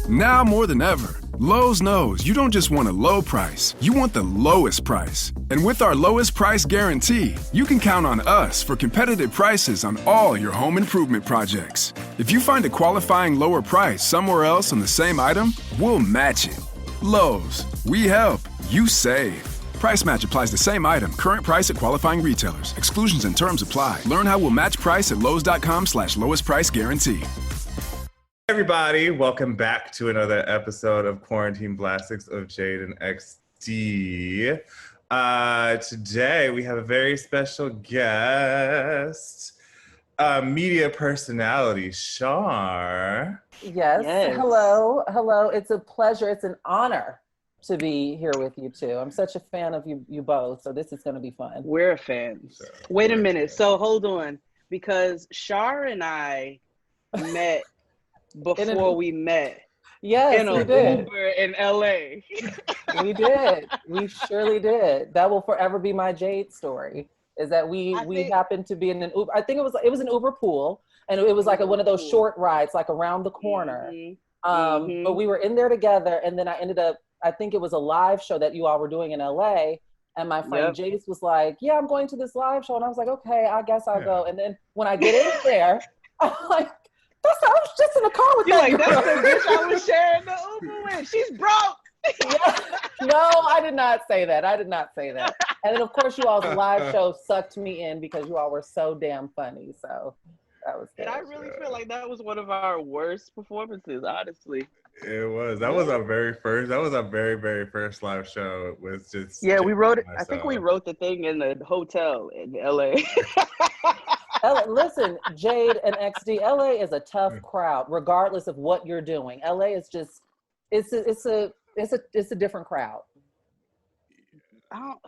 Now more than ever, Lowe's knows you don't just want a low price, you want the lowest price. And with our lowest price guarantee, you can count on us for competitive prices on all your home improvement projects. If you find a qualifying lower price somewhere else on the same item, we'll match it. Lowe's, we help, you save. Price match applies the same item. Current price at qualifying retailers. Exclusions and terms apply. Learn how we'll match price at lowes.com/lowest price guarantee. Everybody, welcome back to another episode of Quarantine Blastics of Jade and XD. Today we have a very special guest, media personality, Shar. Yes. Hello. It's a pleasure. It's an honor to be here with you two. I'm such a fan of you both, so this is going to be fun. We're fans. Wait a minute. So hold on, because Shar and I met before we met. Yes, in we an did. Uber in LA. We did. We surely did. That will forever be my Jade story. Is that we happened to be in an Uber. I think it was an Uber pool, and it was like one of those short rides, like around the corner. But we were in there together, and then I ended up. I think it was a live show that you all were doing in LA, and my friend Jace was like, "Yeah, I'm going to this live show," and I was like, "Okay, I guess I'll go." And then when I get in there, I'm like, I was just in the car with that girl. That's the bitch I was sharing the Uber with. She's broke. No, I did not say that. And then, of course, you all's live show sucked me in because you all were so damn funny. So that was good. And I really feel like that was one of our worst performances, honestly. It was. That was our very, very first live show. It was just. Yeah, we wrote it. I think we wrote the thing in the hotel in LA. Listen, Jade and XD, LA is a tough crowd, regardless of what you're doing. LA is just, it's a different crowd.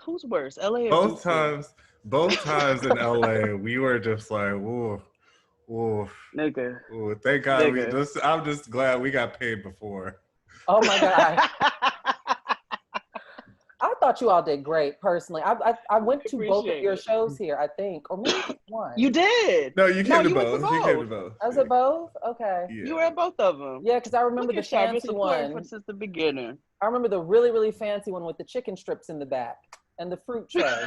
Who's worse, LA or Both times in LA, we were just like, ooh, nigga. Ooh, thank God. I'm just glad we got paid before. Oh my God. I thought you all did great, personally. I went to both of your shows here, I think, or maybe one. You did. No, you came to both. You came to both. Was it both? Okay. Yeah. You were at both of them. Yeah, because I remember the fancy one. Since the beginning. I remember the really, really fancy one with the chicken strips in the back and the fruit tray.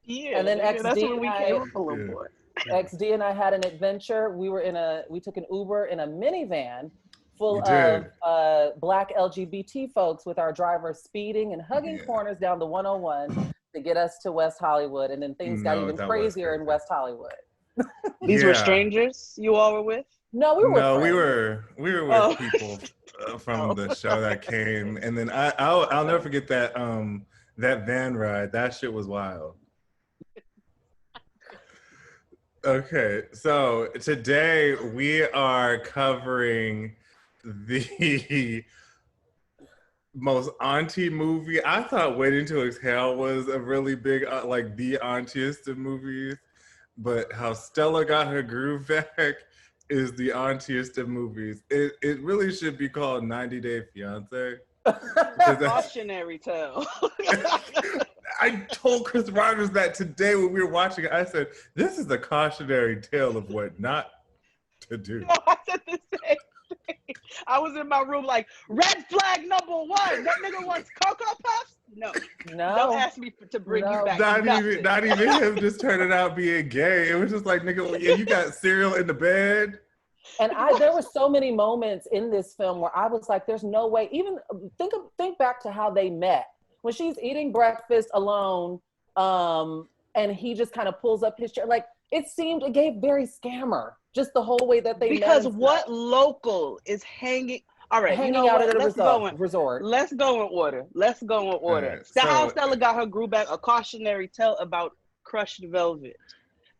Yeah. And then XD that's when we came up a little more. XD and I had an adventure. We took an Uber in a minivan full of Black LGBT folks, with our driver speeding and hugging corners down the 101 to get us to West Hollywood. And then things got even crazier in West Hollywood. These were strangers you all were with? No, we were with people from the show that came. And then I'll never forget that van ride. That shit was wild. Okay, so today we are covering the most auntie movie. I thought Waiting to Exhale was a really big, like the auntiest of movies, but How Stella Got Her Groove Back is the auntiest of movies. It really should be called 90 Day Fiance. Cautionary tale. I told Chris Rogers that today when we were watching it. I said, this is a cautionary tale of what not to do. No, I said the same thing. I was in my room like, red flag number 1. That nigga wants Cocoa Puffs? No. Don't ask me to bring you back. Not even him just turning out being gay. It was just like, nigga, you got cereal in the bed. And there were so many moments in this film where I was like, there's no way. Even think back to how they met. When she's eating breakfast alone, and he just kind of pulls up his chair. Like, it gave very Scammer, just the whole way that they met. Because what local is hanging? All right, hanging out at a resort. Let's go in order. Right, How Stella Got Her Groove Back, a cautionary tale about crushed velvet.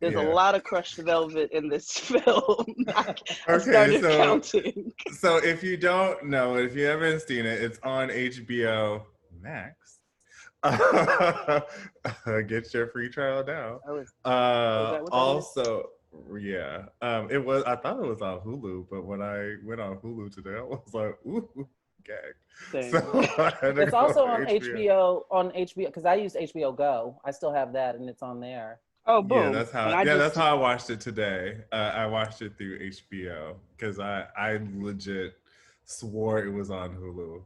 There's a lot of crushed velvet in this film. I started counting. So if you don't know, if you haven't seen it, it's on HBO Max. Get your free trial now. Also, it was. I thought it was on Hulu, but when I went on Hulu today, I was like, ooh, gag. So it's also on HBO. On HBO, because I use HBO Go. I still have that, and it's on there. Oh, boom. Yeah, that's how. That's how I watched it today. I watched it through HBO because I legit swore it was on Hulu.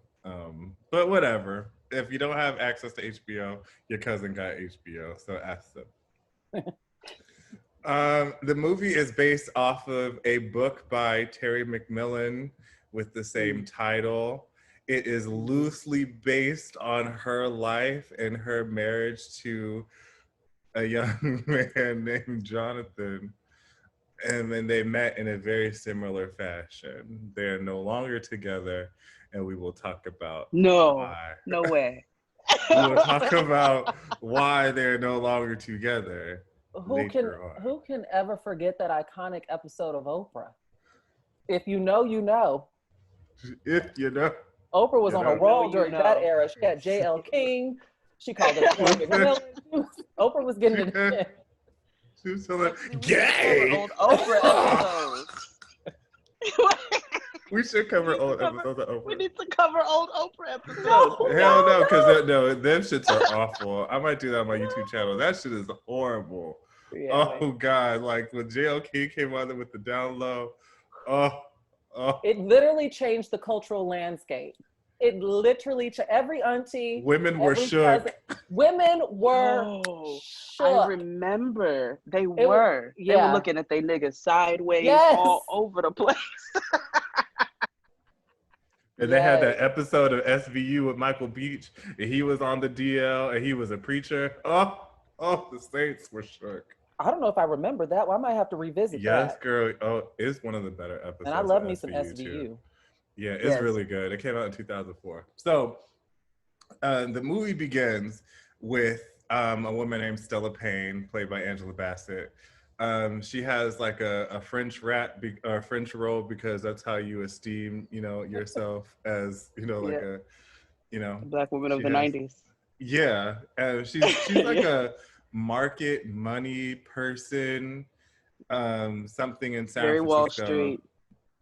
But whatever. If you don't have access to HBO, your cousin got HBO, so ask them. The movie is based off of a book by Terry McMillan with the same title. It is loosely based on her life and her marriage to a young man named Jonathan. And then they met in a very similar fashion. They are no longer together, and we will talk about why. No way. We will talk about why they're no longer together. Who can ever forget that iconic episode of Oprah? If you know, you know. If you know. Oprah was on a roll during that era. She had J.L. King. She called it Oprah was getting it in. She was telling gay. Old Oprah episodes. We should cover old episodes of Oprah. We need to cover old Oprah episodes. Hell no, because them shits are awful. I might do that on my YouTube channel. That shit is horrible. Yeah, oh God, like when J.L. King came on there with the down low. Oh. It literally changed the cultural landscape. It literally every auntie. Women were shook. Women were shook. I remember they were looking at they niggas sideways all over the place. And they had that episode of SVU with Michael Beach, and he was on the DL, and he was a preacher. Oh, the Saints were shook. I don't know if I remember that. Well, I might have to revisit that. Yes, girl. Oh, it's one of the better episodes. And I love me some SVU. Too. Yeah, it's really good. It came out in 2004. So the movie begins with a woman named Stella Payne, played by Angela Bassett. She has like a French French role because that's how you esteem, yourself as, a Black woman of the 90s. Yeah, she's like a market money person, something in San Francisco. Wall Street.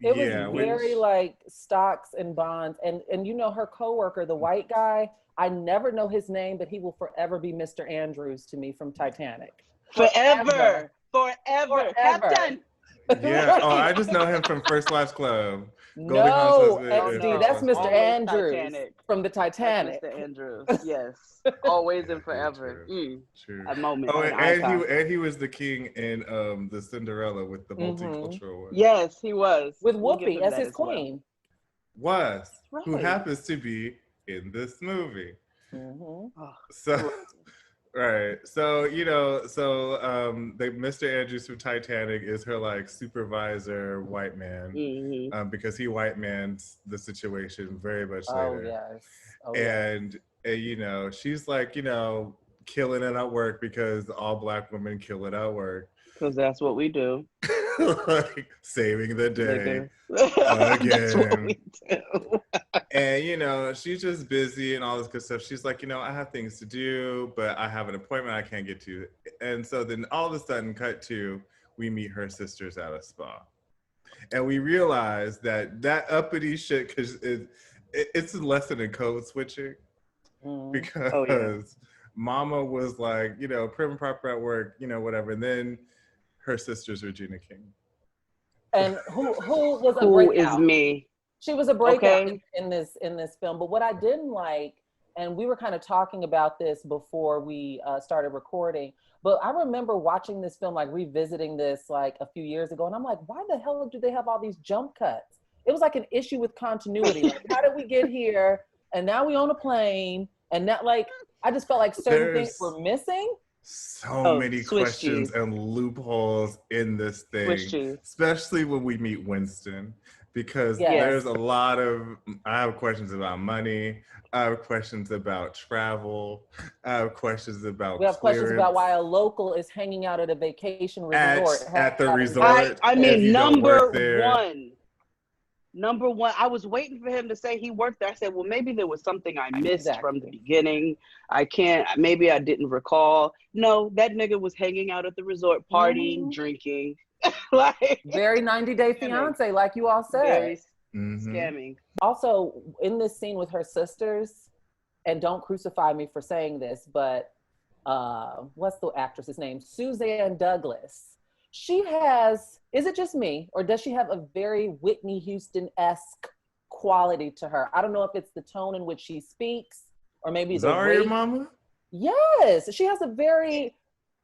It was very like stocks and bonds, and her coworker, the white guy. I never know his name, but he will forever be Mr. Andrews to me from Titanic. Forever. Captain. Yeah. Oh, I just know him from First Wives Club. No, XD, that's Mr. Andrews Titanic. From the Titanic. That's Mr. Andrews, yes. Always and forever. True. A moment. Oh, and he was the king in the Cinderella with the multicultural one. Yes, he was. With Whoopi as his queen. Right. Who happens to be in this movie. So... Right. So, Mr. Andrews from Titanic is her like supervisor white man, because he white mans the situation very much later. And she's like, killing it at work because all Black women kill it at work. Because that's what we do. Like saving the day again. That's what we do. And she's just busy and all this good stuff. She's like, I have things to do, but I have an appointment I can't get to. And so then all of a sudden, cut to, we meet her sisters at a spa, and we realize that uppity shit, because it's a lesson in code switching, because Mama was like, prim and proper at work, whatever, and then her sister's Regina King. And who was a breakout? Who is me? She was a breakout in this film. But what I didn't like, and we were kind of talking about this before we started recording, but I remember watching this film, like revisiting this like a few years ago, and I'm like, why the hell do they have all these jump cuts? It was like an issue with continuity. Like, how did we get here? And now we on a plane, and that I just felt like certain things were missing. So many questions and loopholes in this thing, especially when we meet Winston, because there's a lot of, I have questions about money, I have questions about travel, I have questions about questions about why a local is hanging out at a vacation resort. At the resort. I mean, Number one, I was waiting for him to say he worked there. I said, well, maybe there was something I missed from the beginning. Maybe I didn't recall. No, that nigga was hanging out at the resort, partying, drinking. Very 90 Day Fiance, like you all said. Very scamming. Also, in this scene with her sisters, and don't crucify me for saying this, but what's the actress's name? Suzanne Douglas. She has, is it just me, or does she have a very Whitney Houston-esque quality to her? I don't know if it's the tone in which she speaks, or maybe the Zaria rate. Mama? Yes, she has a very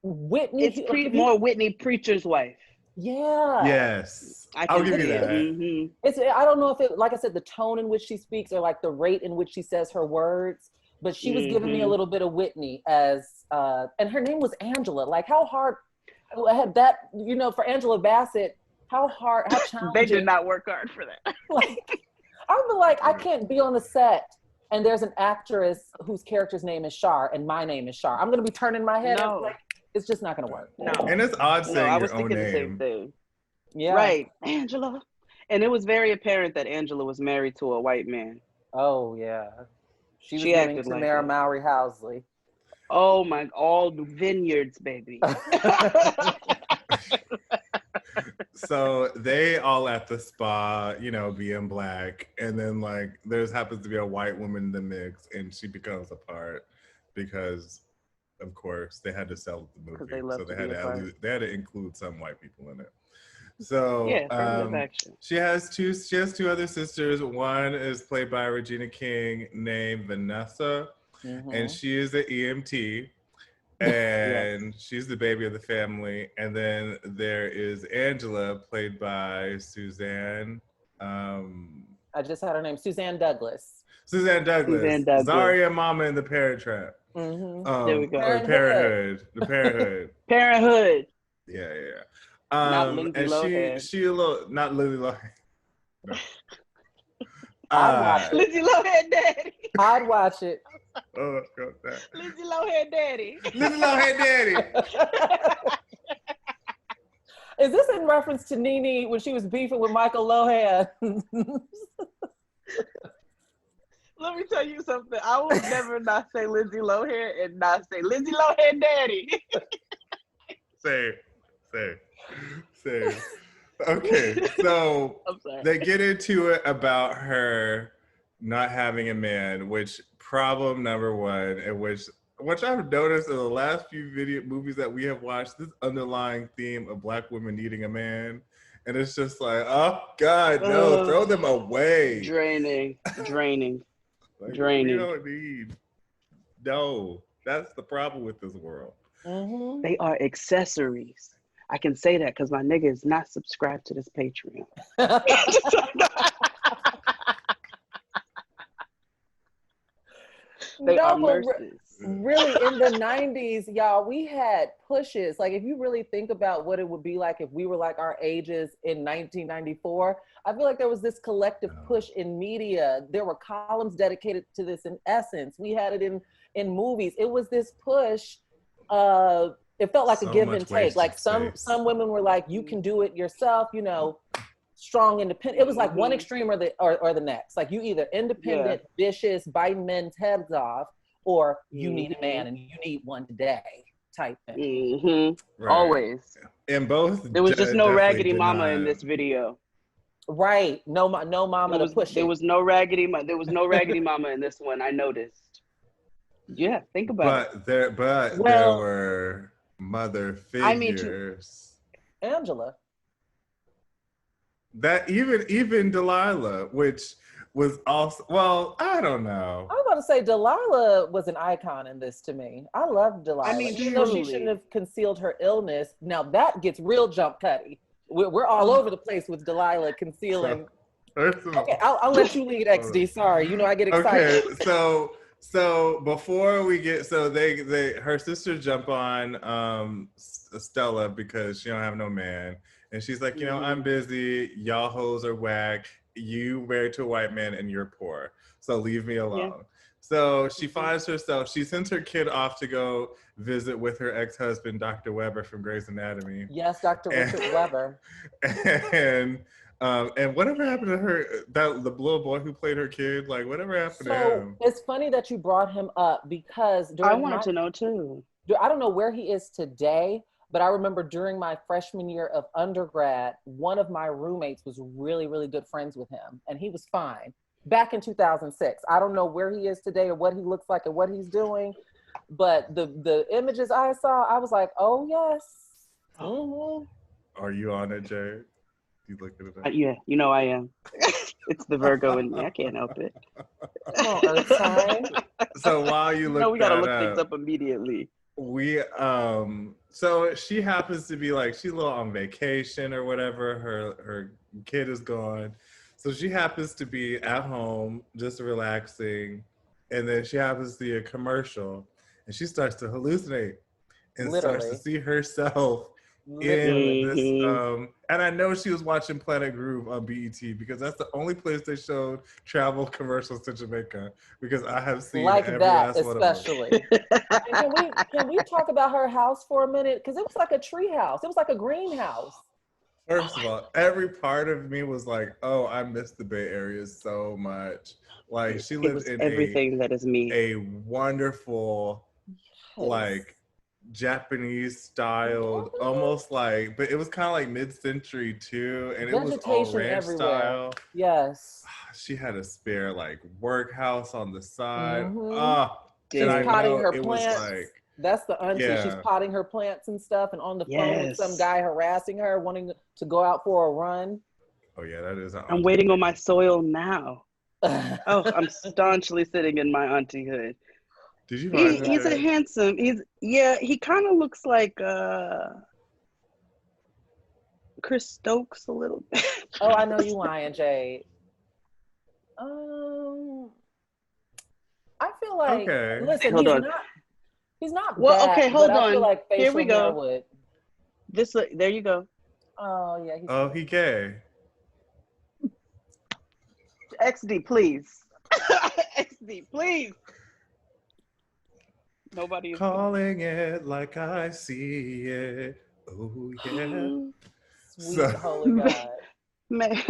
Whitney. It's more Whitney Preacher's wife. Yeah. Yes. I'll give you that. Mm-hmm. It's, I don't know if it, like I said, the tone in which she speaks or like the rate in which she says her words, but she was giving me a little bit of Whitney as, and her name was Angela. Like how hard, I had that, you know, for Angela Bassett, how challenging. They did not work hard for that. Like, I would be like, I can't be on the set and there's an actress whose character's name is Shar and my name is Shar. I'm going to be turning my head. No. Like, it's just not going to work. No. And it's odd saying I was your own thinking the same name. thing. Yeah. Right. Angela. And it was very apparent that Angela was married to a white man. Oh, yeah. She was She giving acted Tamara like Mowry Housley. Oh my, all the vineyards, baby. So they all at the spa, you know, being black, and then like there's happens to be a white woman in the mix, and she becomes a part because, of course, they had to sell the movie, so they had to include some white people in it. So yeah, she has two other sisters. One is played by Regina King, named Vanessa, and she is an EMT. And she's the baby of the family. And then there is Angela, played by Suzanne. I just had her name, Suzanne Douglas. Suzanne Douglas. Zaria Mama in the Parent Trap. There we go. Parenthood. The Parenthood. Parenthood. Yeah. Not Lindsay and Lohan. she a little, not Lily Lohan. No. I'd watch it. Lindsay Lohan daddy. I'd watch it. Oh, God, that. Lindsay Lohan daddy. Lindsay Lohan daddy. Is this in reference to Nene when she was beefing with Michael Lohan? Let me tell you something. I will never not say Lindsay Lohan and not say Lindsay Lohan daddy. Same. Okay, so they get into it about her not having a man, which problem number one, and which I've noticed in the last few movies that we have watched, this underlying theme of black women needing a man. And it's just like, oh God, no, throw them away. Draining. Like, Draining. You don't need, no, that's the problem with this world. Mm-hmm. They are accessories. I can say that because my nigga is not subscribed to this Patreon. They are mercies. Really, in the 90s, y'all, we had pushes. Like, if you really think about what it would be like if we were like our ages in 1994, I feel like there was this collective push in media. There were columns dedicated to this in Essence. We had it in movies. It was this push. It felt like a give and take. Like some women were like, you can do it yourself, you know, strong, independent. It was like one extreme or the next. Like you either independent, vicious, biting men's heads off, or you need a man and you need one today type thing. Right. Always. And both. There was just no raggedy mama in this video. Right. No mama to push it. There was no raggedy mama in this one. I noticed. Yeah, think about it. There were mother figures. Angela. That even Delilah, which was also, well, I don't know. I was about to say Delilah was an icon in this to me. I loved Delilah. I mean, even though she shouldn't have concealed her illness. Now that gets real jump cutty. We're all over the place with Delilah concealing. Okay, I'll let you lead, XD. Sorry, you know I get excited. Okay, so before we get, her sisters jump on Stella because she don't have no man, and she's like, you know, I'm busy. Y'all hoes are whack. You married to a white man and you're poor, so leave me alone. Yeah. So she finds herself. She sends her kid off to go visit with her ex-husband, Dr. Weber from Grey's Anatomy. Yes, Dr. Richard Weber. And whatever happened to her, the little boy who played her kid, like whatever happened to him? It's funny that you brought him up because I wanted to know too. I don't know where he is today, but I remember during my freshman year of undergrad, one of my roommates was really, really good friends with him, and he was fine back in 2006. I don't know where he is today or what he looks like or what he's doing, But the images I saw, I was like, oh yes. Mm-hmm. Are you on it, Jay? You looking at it? Yeah, you know I am. It's the Virgo in me. I can't help it. Come on, Earth sign. So while you look, we gotta look things up immediately. We so she happens to be like, she's a little on vacation or whatever. Her kid is gone, so she happens to be at home just relaxing, and then she happens to see a commercial, and she starts to hallucinate and starts to see herself in this. And I know she was watching Planet Groove on BET because that's the only place they showed travel commercials to Jamaica. Because I have seen like every that, last especially. Can we talk about her house for a minute? Because it was like a tree house. It was like a greenhouse. First of all, every part of me was like, "Oh, I miss the Bay Area so much." Like she lived in everything that is me. A wonderful, like, Japanese styled, almost like, but it was kind of like mid-century too, and it was all ranch style. Yes. She had a spare like workhouse on the side. She's potting her plants. Like, that's the auntie. Yeah. She's potting her plants and stuff, and on the phone with some guy harassing her, wanting to go out for a run. Oh yeah, that is. I'm waiting on my soil now. I'm staunchly sitting in my auntie-hood. Did you? He's a handsome. He kind of looks like Chris Stokes a little bit. Oh, I know you lying, Jade. I feel like listen, he's not well, bad, okay, hold on. I feel like here we go. Would. There you go. Oh yeah. He gay. XD, please. XD, please. Nobody is calling it like I see it. Oh yeah. Sweet holy God. Man.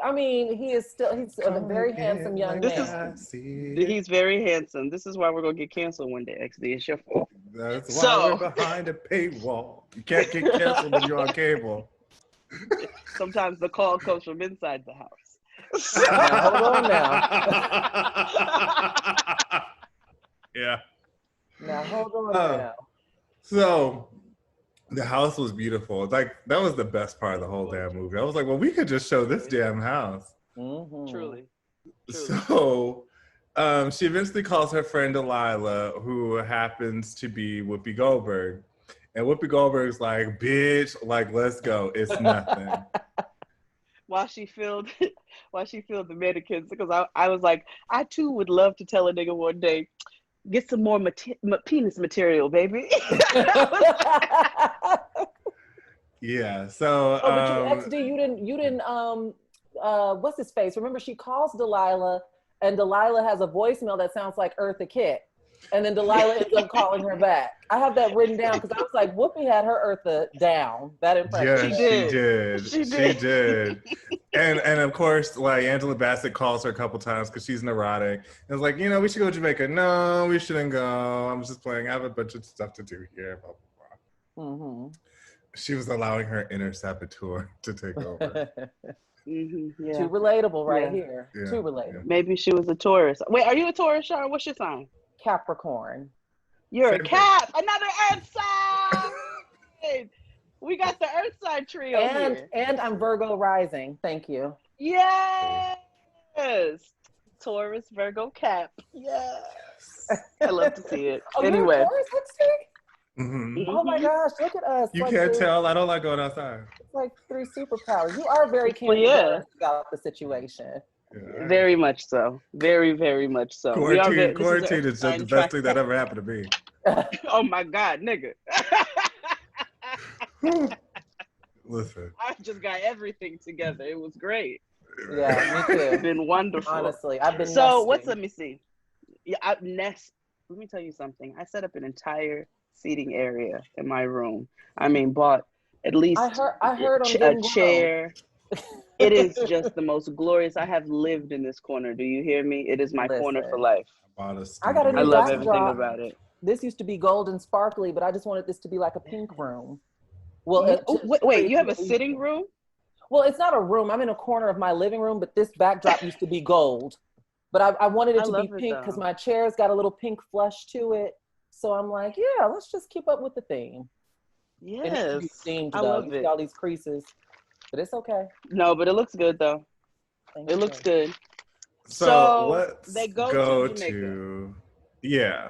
I mean, he's a very handsome young man. He's very handsome. This is why we're gonna get canceled one day, XD. It's your fault. That's why we're behind a paywall. You can't get canceled when you're on cable. Sometimes the call comes from inside the house. Now, hold on now. Yeah. Now hold on now. So the house was beautiful. Like that was the best part of the whole damn movie. I was like, well, we could just show this damn house. Mm-hmm. Truly. So she eventually calls her friend Delilah, who happens to be Whoopi Goldberg. And Whoopi Goldberg's like, bitch, like, let's go. It's nothing. While she filled the mannequins, because I was like, I too would love to tell a nigga one day, get some more penis material, baby. Yeah. So. But XD, you didn't. What's his face? Remember, she calls Delilah, and Delilah has a voicemail that sounds like Eartha Kitt. And then Delilah ends up calling her back. I have that written down because I was like, Whoopi had her Eartha down. That impression. Yeah, she did. And of course, like Angela Bassett calls her a couple times because she's neurotic. And it's like, we should go to Jamaica. No, we shouldn't go. I'm just playing. I have a bunch of stuff to do here. Blah, blah, blah. Mm-hmm. She was allowing her inner saboteur to take over. Mm-hmm, yeah. Too relatable here. Yeah. Too relatable. Yeah. Maybe she was a Taurus. Wait, are you a Taurus, Shar? What's your sign? Capricorn. You're a Cap. Another Earth sign. We got the Earth sign trio here. And I'm Virgo rising. Thank you. Yes. Taurus, Virgo, Cap. Yes. I love to see it. Anyway. Taurus, mm-hmm. Oh my gosh, look at us. You can't tell. I don't like going outside. It's like 3 superpowers. You are very candid about the situation. Yeah. Very much so. Very, very much so. Quarantine is just the best thing that ever happened to me. Oh my God, nigga. Listen. I just got everything together. It was great. Yeah, me too. It's been wonderful. Honestly, I've been let me see. Yeah, let me tell you something. I set up an entire seating area in my room. I mean, bought at least I heard a chair. It is just the most glorious. I have lived in this corner. Do you hear me? It is my corner for life. I got a new I love backdrop. everything about it. This used to be gold and sparkly, but I just wanted this to be like a pink room. Well, wait, you have a sitting room? Well, it's not a room. I'm in a corner of my living room, but this backdrop used to be gold. But I wanted it I to love be it, pink because though. my chair's got a little pink flush to it. So I'm like, yeah, let's just keep up with the theme. It needs to be Yes, themed I though. love You see it. all these creases, but it's okay. No, but it looks good though. Thank It you. looks good. So So let's they go go to Jamaica. yeah.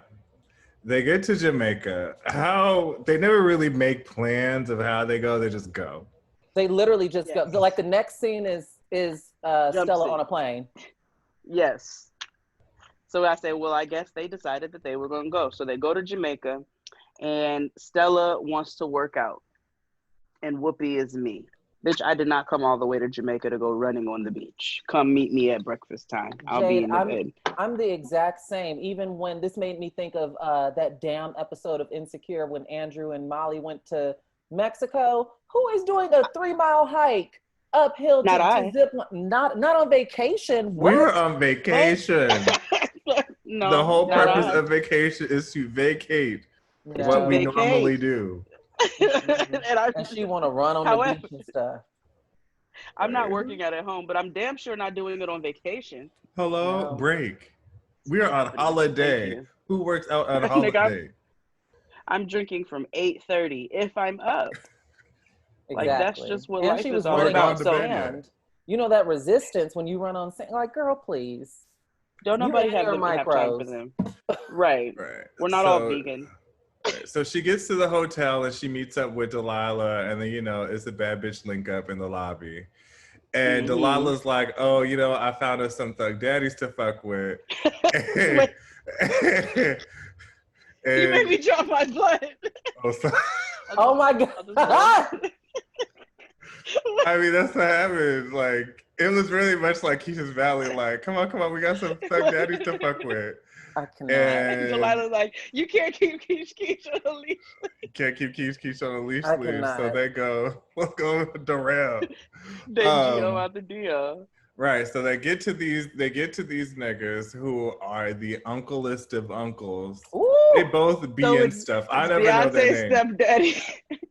They get to Jamaica. How they never really make plans of how they go. They just go. They literally just go. Yes. Like the next scene is Jump Stella scene. on a plane. Yes. So I said, well, I guess they decided that they were going to go. So they go to Jamaica, and Stella wants to work out, and Whoopi is me. Bitch, I did not come all the way to Jamaica to go running on the beach. Come meet me at breakfast time. I'll be Jade, in the bed. I'm the exact same. Even when this made me think of that damn episode of Insecure when Andrew and Molly went to Mexico. Who is doing a 3-mile hike uphill Not to I. zip? Not on vacation. We were What? on vacation. No, The whole not purpose I. of vacation is to vacate It's what to we vacate. normally do. And she want to run on the However, beach and stuff. I'm not working out at home, but I'm damn sure not doing it on vacation. Hello, No. break. We are on holiday. you. Who works out on Nigga, holiday? I'm drinking from 8:30 if I'm up. Like, that's Exactly. just what And life she is was all running gone on about. to So bed yet. sand. You know that resistance when you run on sand. Like, girl, please. don't You nobody and have your time for micros. them. Right. Right. We're not all vegan. Right. So she gets to the hotel and she meets up with Delilah, and then it's a bad bitch link up in the lobby. And Delilah's like, oh, I found us some thug daddies to fuck with. Wait, you made me drop my blood. Oh my God. I mean, that's what happened. Like, it was really much like Keisha's Valley. Like, come on, we got some thug daddies to fuck with. I cannot. And Delilah's like, you can't keep Keisha on a leash. can't keep Keisha on a leash I leave. So cannot. they go, let's go Darrell. They Geo out the deal. Right. So they get to these niggas who are the unklest of uncles. Ooh. They both be in stuff. I never know their name. Stepdaddy.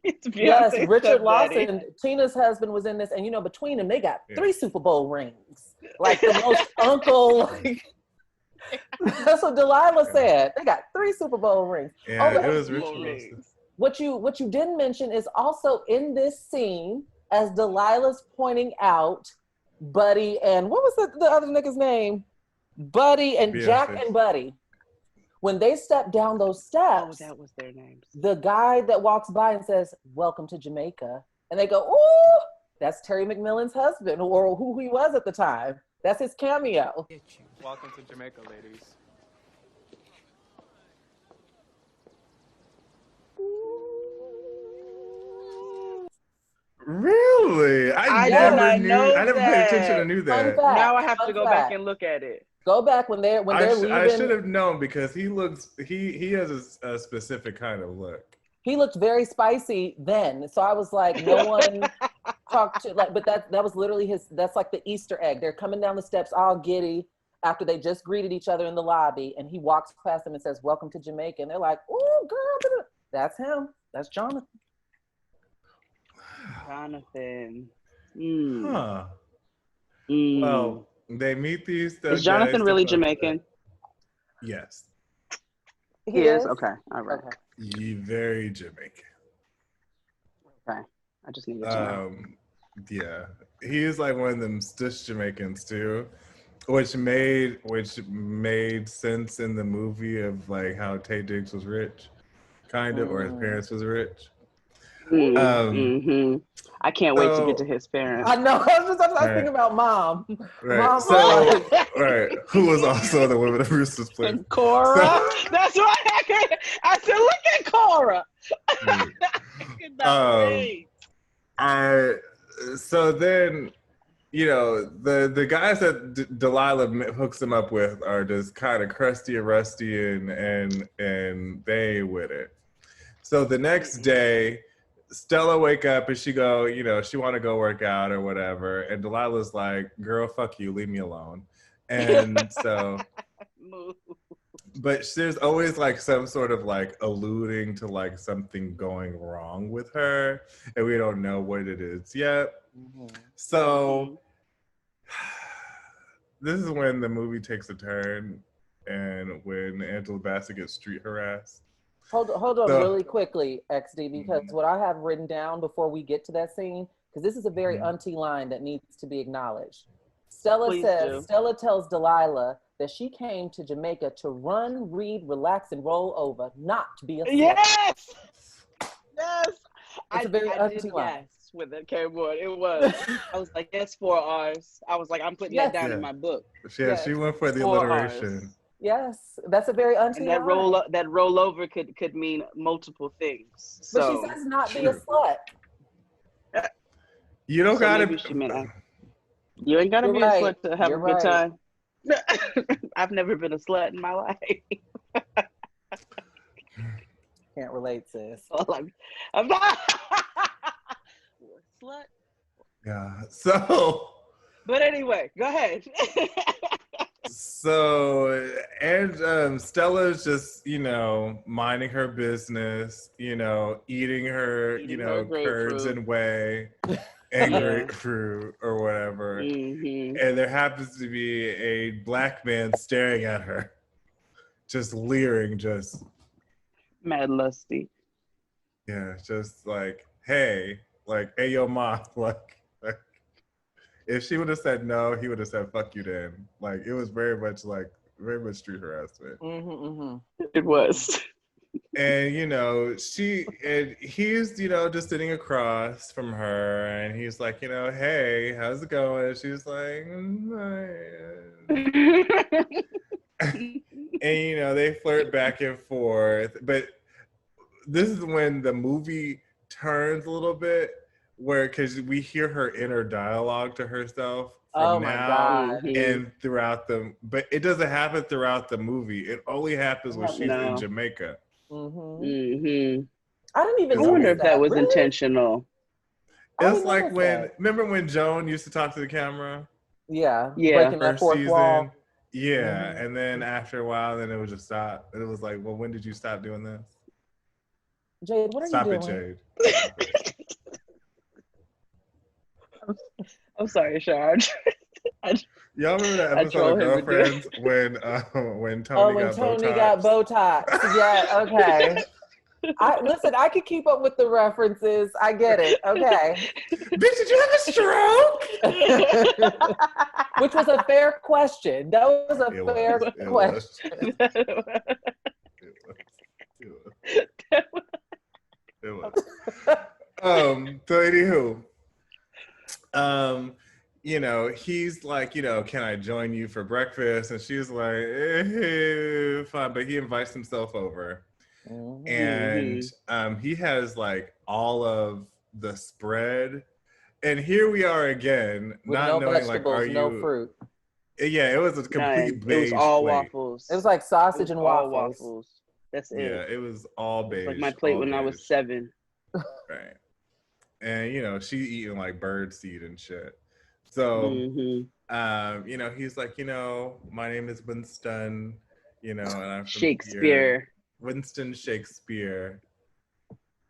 It's Yes, Beyonce's Richard stepdaddy. Lawson, Tina's husband was in this, and between them, they got 3 Super Bowl rings. Like the most uncle, like that's what Delilah said. They got 3 Super Bowl rings. Yeah, it was Richard Lawson. What you didn't mention is also in this scene, as Delilah's pointing out, Buddy and what was the other nigga's name? Buddy and Jack and Buddy. When they step down those steps, that was their names. The guy that walks by and says, "Welcome to Jamaica," and they go, "Ooh, that's Terry McMillan's husband, or who he was at the time. That's his cameo." Welcome to Jamaica, ladies. Really? I never paid attention to knew that. Fact, now I have to go back and look at it. Go back when they're leaving. I should have known because he has a specific kind of look. He looked very spicy then, so I was like, no one talked to but that was literally that's like the Easter egg. They're coming down the steps all giddy after they just greeted each other in the lobby, and he walks past them and says, "Welcome to Jamaica," and they're like, "Oh, girl, that's him. That's Jonathan." Jonathan. Huh. Well, they meet these. Is Jonathan really Jamaican? Yes. He is? Okay. All right. Okay. Very Jamaican. Okay. I just needed to know. Yeah. He is like one of them stish Jamaicans too, which made sense in the movie of like how Tay Diggs was rich, kind of, or his parents was rich. I can't wait to get to his parents. I know. I was thinking about Mom. Right. Mom, right. Who was also the woman of Brewster's Place. And Cora. That's why I said, look at Cora. So then, the guys that Delilah hooks him up with are just kind of crusty and rusty and they ain't with it. So the next day, Stella wake up and she go, she want to go work out or whatever. And Delilah's like, girl, fuck you, leave me alone. And so, but there's always like some sort of like alluding to like something going wrong with her. And we don't know what it is yet. So this is when the movie takes a turn, and when Angela Bassett gets street harassed. Hold on So, really quickly, XD, because what I have written down before we get to that scene, because this is a very auntie line that needs to be acknowledged. Stella tells Delilah that she came to Jamaica to run, read, relax, and roll over, not to be a slut. Yes! It's a very auntie line. Yes, when that came on. It was. I was like, yes, 4 R's. I was like, I'm putting that down in my book. Yeah, she went for the alliteration. Yes, that's a very auntie and that line. that rollover could mean multiple things. But she says not be a slut. You don't gotta. You ain't gotta be a slut to have a good time. I've never been a slut in my life. Can't relate, sis. I'm not slut. Yeah. So. But anyway, go ahead. So, and Stella's just, minding her business, eating her, curds and whey and grapefruit or whatever. Mm-hmm. And there happens to be a black man staring at her, just leering, just mad lusty. Yeah, just like, hey, yo, ma, if she would have said no, he would have said fuck you then. Like, it was very much street harassment. It was. And he's just sitting across from her, and he's like, hey, how's it going? And she's like, and they flirt back and forth. But this is when the movie turns a little bit, because we hear her inner dialogue to herself from now and throughout but it doesn't happen throughout the movie. It only happens when she's in Jamaica. I wonder if that was intentional. It's like remember when Joan used to talk to the camera? Yeah. Breaking that fourth wall. Yeah, and then after a while, then it would just stop. And it was like, well, when did you stop doing this? Jade, what are you doing? Stop it, Jade. I'm sorry, Shar. Y'all remember that episode of Girlfriends when Tony got Botox? Yeah, okay. I could keep up with the references. I get it. Okay. Bitch, did you have a stroke? Which was a fair question. That was a fair question. It was. So anywho, he's like, can I join you for breakfast? And she's like, fine. But he invites himself over. And he has all of the spread. And here we are again, with not no knowing vegetables, no fruit. Yeah, it was a complete beige. It was all plate. waffles. It was like sausage and waffles. That's it. Yeah, it was all beige. It was like my plate when I was 7. Right. And she eating bird seed and shit. So he's like, my name is Winston, and I'm from Shakespeare. Here. Winston Shakespeare.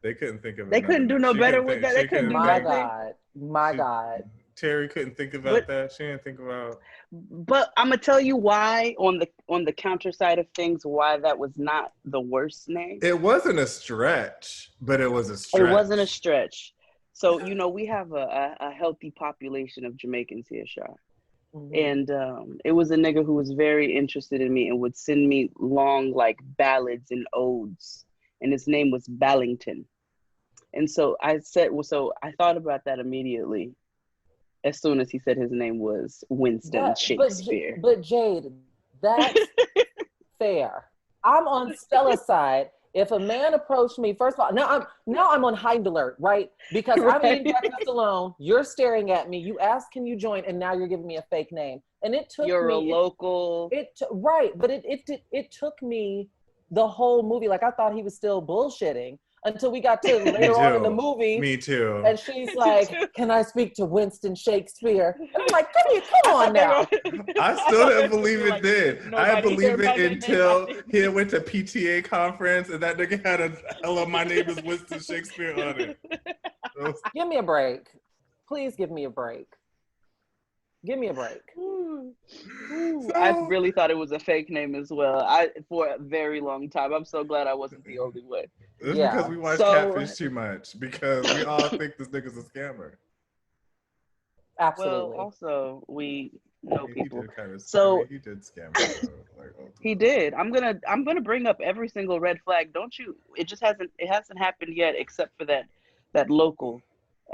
They couldn't think of it. They couldn't do no better with that. They couldn't do that. My God. Terry couldn't think about that. She didn't think about. But I'm gonna tell you why on the counter side of things, why that was not the worst name. It wasn't a stretch, but it was a stretch. It wasn't a stretch. So we have a healthy population of Jamaicans here, Shar. And it was a nigga who was very interested in me and would send me long ballads and odes, and his name was Ballington. And so I said, I thought about that immediately as soon as he said his name was Winston Shakespeare. But Jade, that's fair. I'm on Stella's side. If a man approached me, first of all, now I'm on heightened alert, right? Because I'm eating breakfast alone. You're staring at me. You asked, "Can you join?" And now you're giving me a fake name. And it took You're a local. But it took me the whole movie. I thought he was still bullshitting until we got to later on in the movie. Me too. And she's like, "Can I speak to Winston Shakespeare?" And I'm like, come on now. I still didn't believe it then. I didn't believe it until he went to PTA conference and that nigga had a "Hello, my name is Winston Shakespeare" on it. Give me a break. Please give me a break. Give me a break. I really thought it was a fake name as well. For a very long time. I'm so glad I wasn't the only one. It's because we watch Catfish too much, because we all think this nigga's a scammer. Absolutely. Well, also we know people. He did scam her, he did. I'm gonna bring up every single red flag. Don't you? It hasn't happened yet, except for that local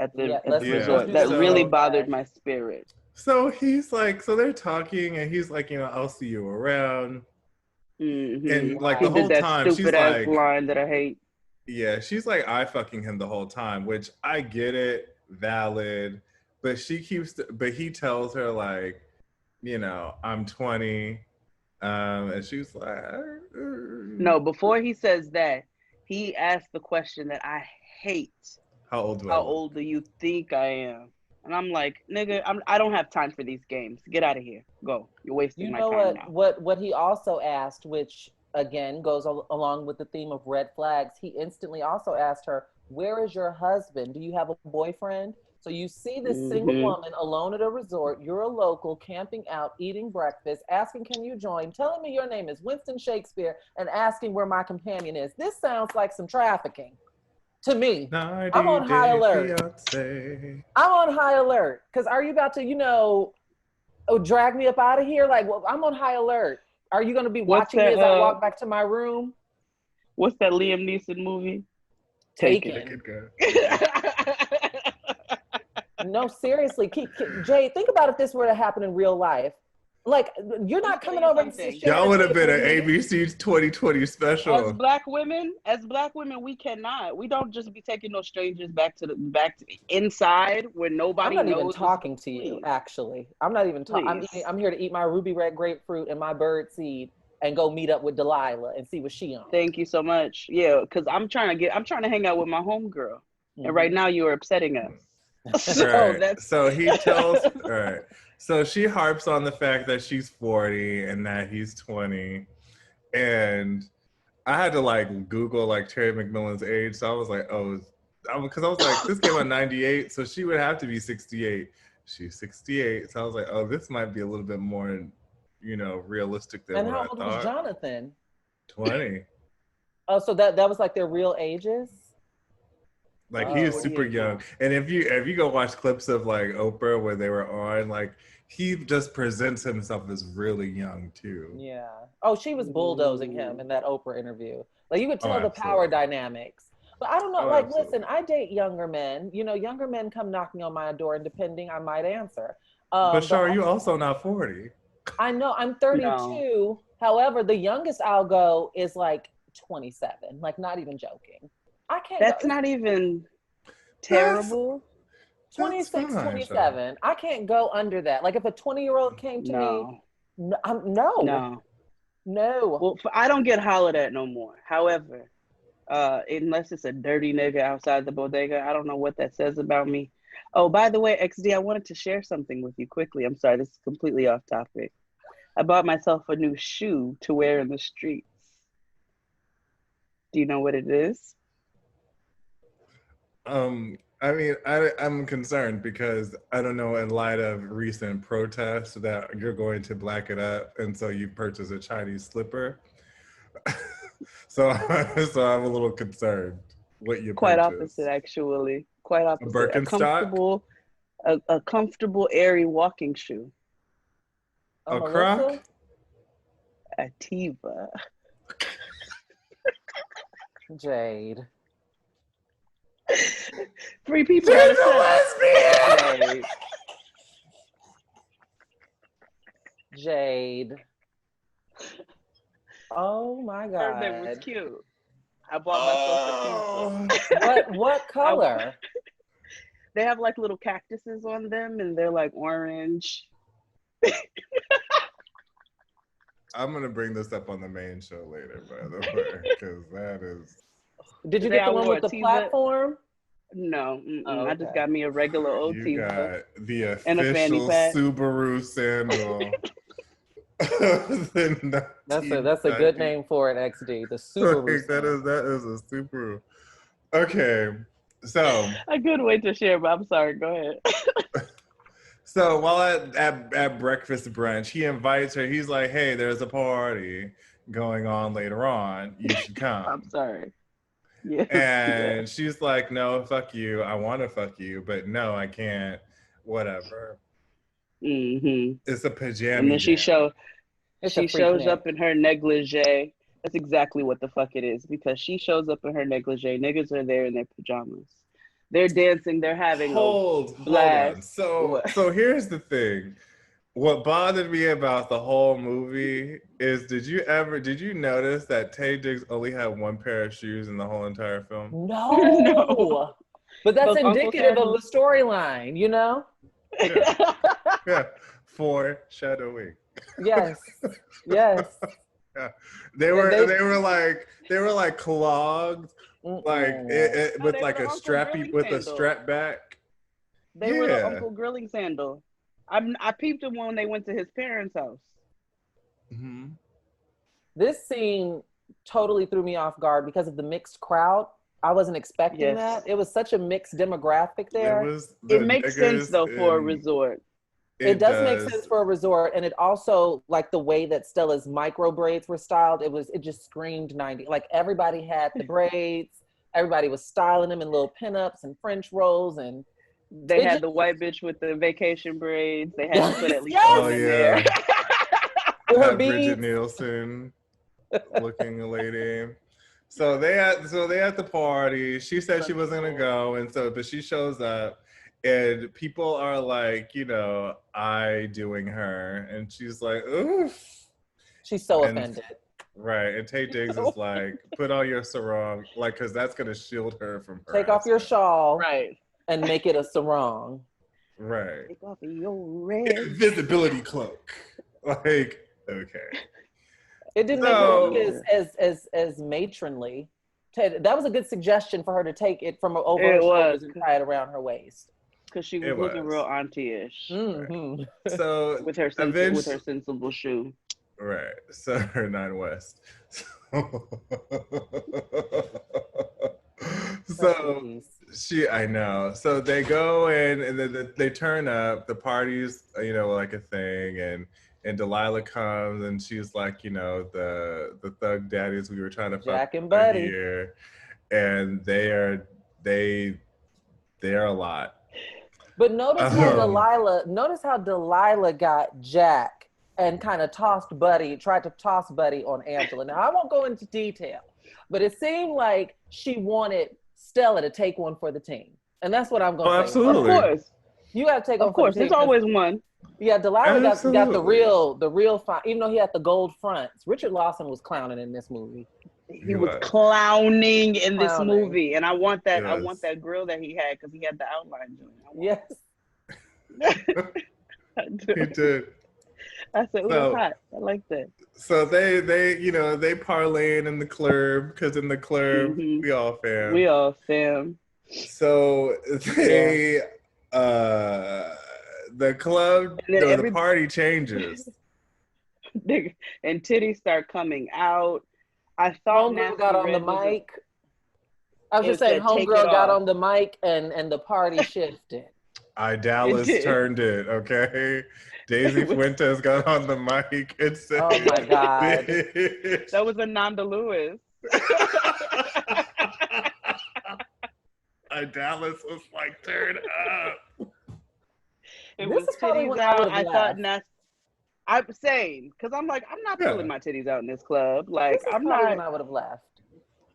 at the resort that really bothered my spirit. So he's like, so they're talking, and he's like, I'll see you around. Mm-hmm. And like the whole time, she's ass like, line that I hate. Yeah, she's like, I fucking him the whole time, which I get it, valid. But he tells her like, I'm 20. And she's like, No, before he says that, he asked the question that I hate. How old do you think I am? And I'm like, nigga, I don't have time for these games. Get out of here. Go. You're wasting my time now. What he also asked, which again goes along with the theme of red flags, he instantly also asked her, where is your husband? Do you have a boyfriend? So you see this single woman alone at a resort, you're a local, camping out, eating breakfast, asking, can you join? Telling me your name is Winston Shakespeare and asking where my companion is. This sounds like some trafficking to me. I'm on high alert. I'm on high alert. Because are you about to, drag me up out of here? Like, well, I'm on high alert. Are you going to be watching me as I walk back to my room? What's that Liam Neeson movie? Taken. No, seriously, Jay, think about if this were to happen in real life. Like, you're not coming over and y'all would have been an ABC 2020 special. As black women, we cannot. We don't just be taking those strangers back to inside where nobody knows. I'm not even talking to you, actually. I'm not even talking. I'm here to eat my ruby red grapefruit and my bird seed and go meet up with Delilah and see what she on. Thank you so much. Yeah, because I'm trying to hang out with my homegirl. And right now you're upsetting us. So he tells so she harps on the fact that she's 40 and that he's 20, and I had to like Google like Terry McMillan's age, so I was like, because I was like, this came out 98, so she would have to be 68. She's 68, so I was like, this might be a little bit more realistic than what I thought. And how old was Jonathan? 20. Oh, so that was like their real ages? Like he is super young, and if you go watch clips of like Oprah where they were on, like he just presents himself as really young too. Yeah. Oh, she was bulldozing him in that Oprah interview. Like you could tell the power dynamics. But I don't know. Listen, I date younger men. Younger men come knocking on my door, and depending, I might answer. But Shar, you also not 40. I know. I'm 32. No. However, the youngest I'll go is like 27. Like, not even joking. I can't. That's not even terrible. 26, 27. I can't go under that. Like if a 20-year-old came to me, no. Well, I don't get hollered at no more. However, unless it's a dirty nigga outside the bodega, I don't know what that says about me. Oh, by the way, XD, I wanted to share something with you quickly. I'm sorry, this is completely off topic. I bought myself a new shoe to wear in the streets. Do you know what it is? I mean, I'm concerned because I don't know, in light of recent protests, that you're going to black it up, and so you purchase a Chinese slipper. so I'm a little concerned what you quite purchase. Opposite, actually. Quite opposite. A Birkenstock? A comfortable, airy walking shoe. A Croc? A Tiva. Jade. Three people. She's a lesbian. Jade. Oh my God. That was cute. I bought myself a Tiva. What color? They have like little cactuses on them, and they're like orange. I'm gonna bring this up on the main show later, by the way, because that is. Did you get the one with the platform? No, okay. I just got me a regular old You Tiva. got the official Subaru sandal. That's a good name for it, XD. The Subaru. That is a Subaru. Okay, so a good way to share, but I'm sorry. Go ahead. So while at breakfast brunch, he invites her. He's like, "Hey, there's a party going on later on. You should come." I'm sorry. Yeah. And she's like, "No, fuck you. I want to fuck you, but no, I can't. Whatever." Mm-hmm. It's a pajama. And then she shows night. up in her negligee. That's exactly what the fuck it is, because she shows up in her negligee. Niggas are there in their pajamas. They're dancing. They're having hold on. So here's the thing. What bothered me about the whole movie is, did you notice that Taye Diggs only had one pair of shoes in the whole entire film? No. But that's indicative of the storyline, you know? Yeah. Foreshadowing. Yes. Yes. Yeah. They were like clogged, like with like a strappy with a strap back. They were the Uncle Grilling sandal. I peeped them when they went to his parents' house. Mm-hmm. This scene totally threw me off guard because of the mixed crowd. I wasn't expecting that. It was such a mixed demographic there. It makes sense though for a resort. It does make sense for a resort, and it also, like the way that Stella's micro braids were styled, it just screamed 90s. Like everybody had the braids, everybody was styling them in little pinups and French rolls, and they had the white bitch with the vacation braids. They had to put at least one in there. That Bridget Nielsen looking lady. So they at the party. She said she wasn't gonna go, and but she shows up. And people are like, you know, I doing her. And she's like, oof. She's so offended. Right. And Taye Diggs is like, put on your sarong, like, because that's going to shield her from her. Take off your shawl. Right. And make it a sarong. Right. Take off your red. Invisibility cloak. Like, okay. It didn't make her look as matronly. That was a good suggestion for her to take it from her over her shoulders and tie it around her waist. Because she was looking real auntie-ish. Mm-hmm. So with her sensible shoe. Right. So her 9 West. So I know. So they go in and then they turn up. The party's, you know, like a thing, and Delilah comes and she's like, you know, the thug daddies we were trying to fuck Jack and Buddy here, and they are a lot. But notice how Delilah got Jack and kind of tried to toss Buddy on Angela. Now, I won't go into detail, but it seemed like she wanted Stella to take one for the team. And that's what I'm going to say. Absolutely. Of course. You got to take one for the team. There's always one. Yeah, Delilah got the real fine, even though he had the gold fronts. Richard Lawson was clowning in this movie. He was clowning in this movie, and I want that. Yes. I want that grill that he had because he had the outline joint. Yes, he did. I said, "Ooh, it's hot." I like that. So they parlaying in the club because in the club we all fam. We all fam. So they the club, the party changes, and titties start coming out. I thought Homegirl got on the mic. I was just saying, Homegirl got on the mic and the party shifted. Dallas turned it, okay? Daisy Fuentes got on the mic and said, "Oh my God." Bitch. That was Ananda Lewis. Dallas was like, turn up. It was titties out. I thought I'm saying, because I'm like, I'm not pulling my titties out in this club. Like, I'm not. When I would have left.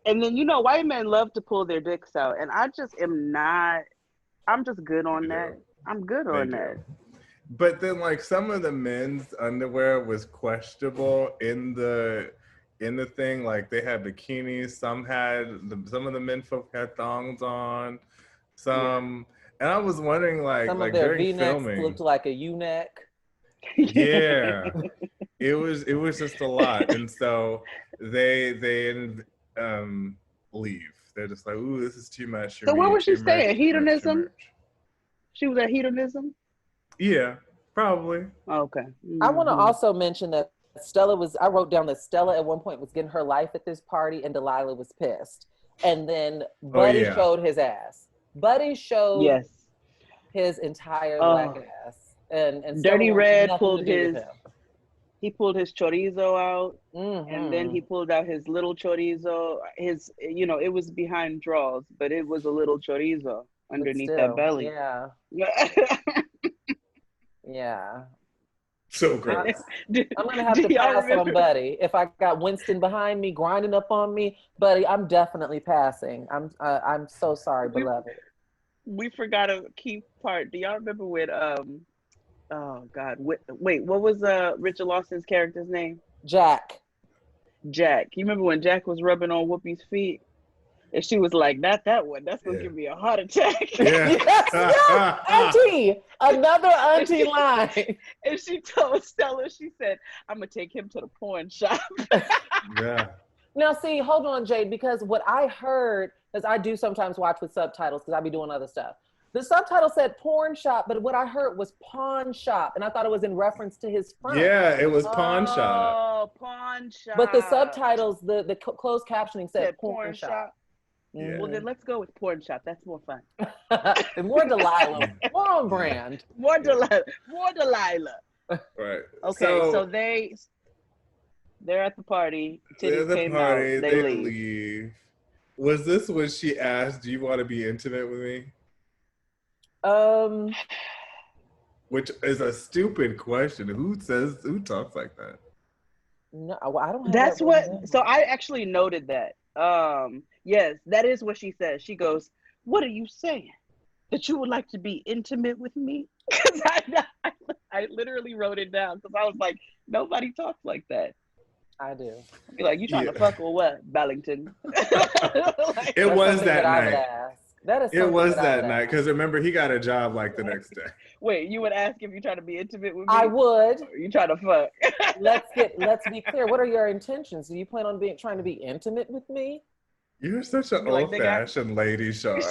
And then, you know, white men love to pull their dicks out. And I just am not. I'm just good on that. I'm good on that. But then, like, some of the men's underwear was questionable in the thing. Like, they had bikinis. Some of the men folk had thongs on. Some, and I was wondering, like, some of their during V-necks filming, looked like a U-neck. Yeah, it was just a lot, and so they leave. They're just like, "Ooh, this is too much." So what was she saying? Hedonism? She was at hedonism? Yeah, probably. Okay. Mm-hmm. I want to also mention that I wrote down that Stella at one point was getting her life at this party and Delilah was pissed. And then Buddy showed his ass. Buddy showed his entire black ass. and Dirty Stella Red wanted pulled nothing to do with his. him. He pulled his chorizo out, and then Mhm. he pulled out his little chorizo. His, it was behind drawers, but it was a little chorizo But underneath that still, belly. yeah. Yeah. So I, gross. I'm gonna have Do to y'all pass on remember? Buddy. If I got Winston behind me grinding up on me, Buddy, I'm definitely passing. I'm so sorry, We beloved. we forgot a key part. Do y'all remember when oh God, wait, what was Richard Lawson's character's name? Jack. Jack. You remember when Jack was rubbing on Whoopi's feet? And she was like, not that one. That's gonna give me a heart attack. Yeah. Yes, auntie. Another auntie line. And she told Stella, she said, I'm gonna take him to the porn shop. Yeah. Now, see, hold on, Jade, because what I heard, because I do sometimes watch with subtitles because I be doing other stuff. The subtitle said porn shop, but what I heard was pawn shop, and I thought it was in reference to his front. Yeah, it was pawn shop. Oh, pawn shop. But the subtitles, the closed captioning said porn shop. Yeah. Well, then let's go with porn shop. That's more fun. And more Delilah, more on brand. More Delilah. More Delilah. Right. Okay, so they're at the party. They're Titties at the came party. out. They leave. leave. Was this when she asked, "Do you want to be intimate with me?" Which is a stupid question. Who talks like that? No, I don't have That's that what. written down. So I actually noted that. Yes, that is what she says. She goes, "What are you saying? That you would like to be intimate with me?" Because I literally wrote it down because I was like, nobody talks like that. I do. I'd be like, you trying to fuck or what, Bellington? It was that night. That is. It was that night because remember he got a job like the next day. Wait, you would ask if you trying to be intimate with me? I would. Or you trying to fuck? Let's be clear. What are your intentions? Do you plan on trying to be intimate with me? You're such an old-fashioned lady, Shar.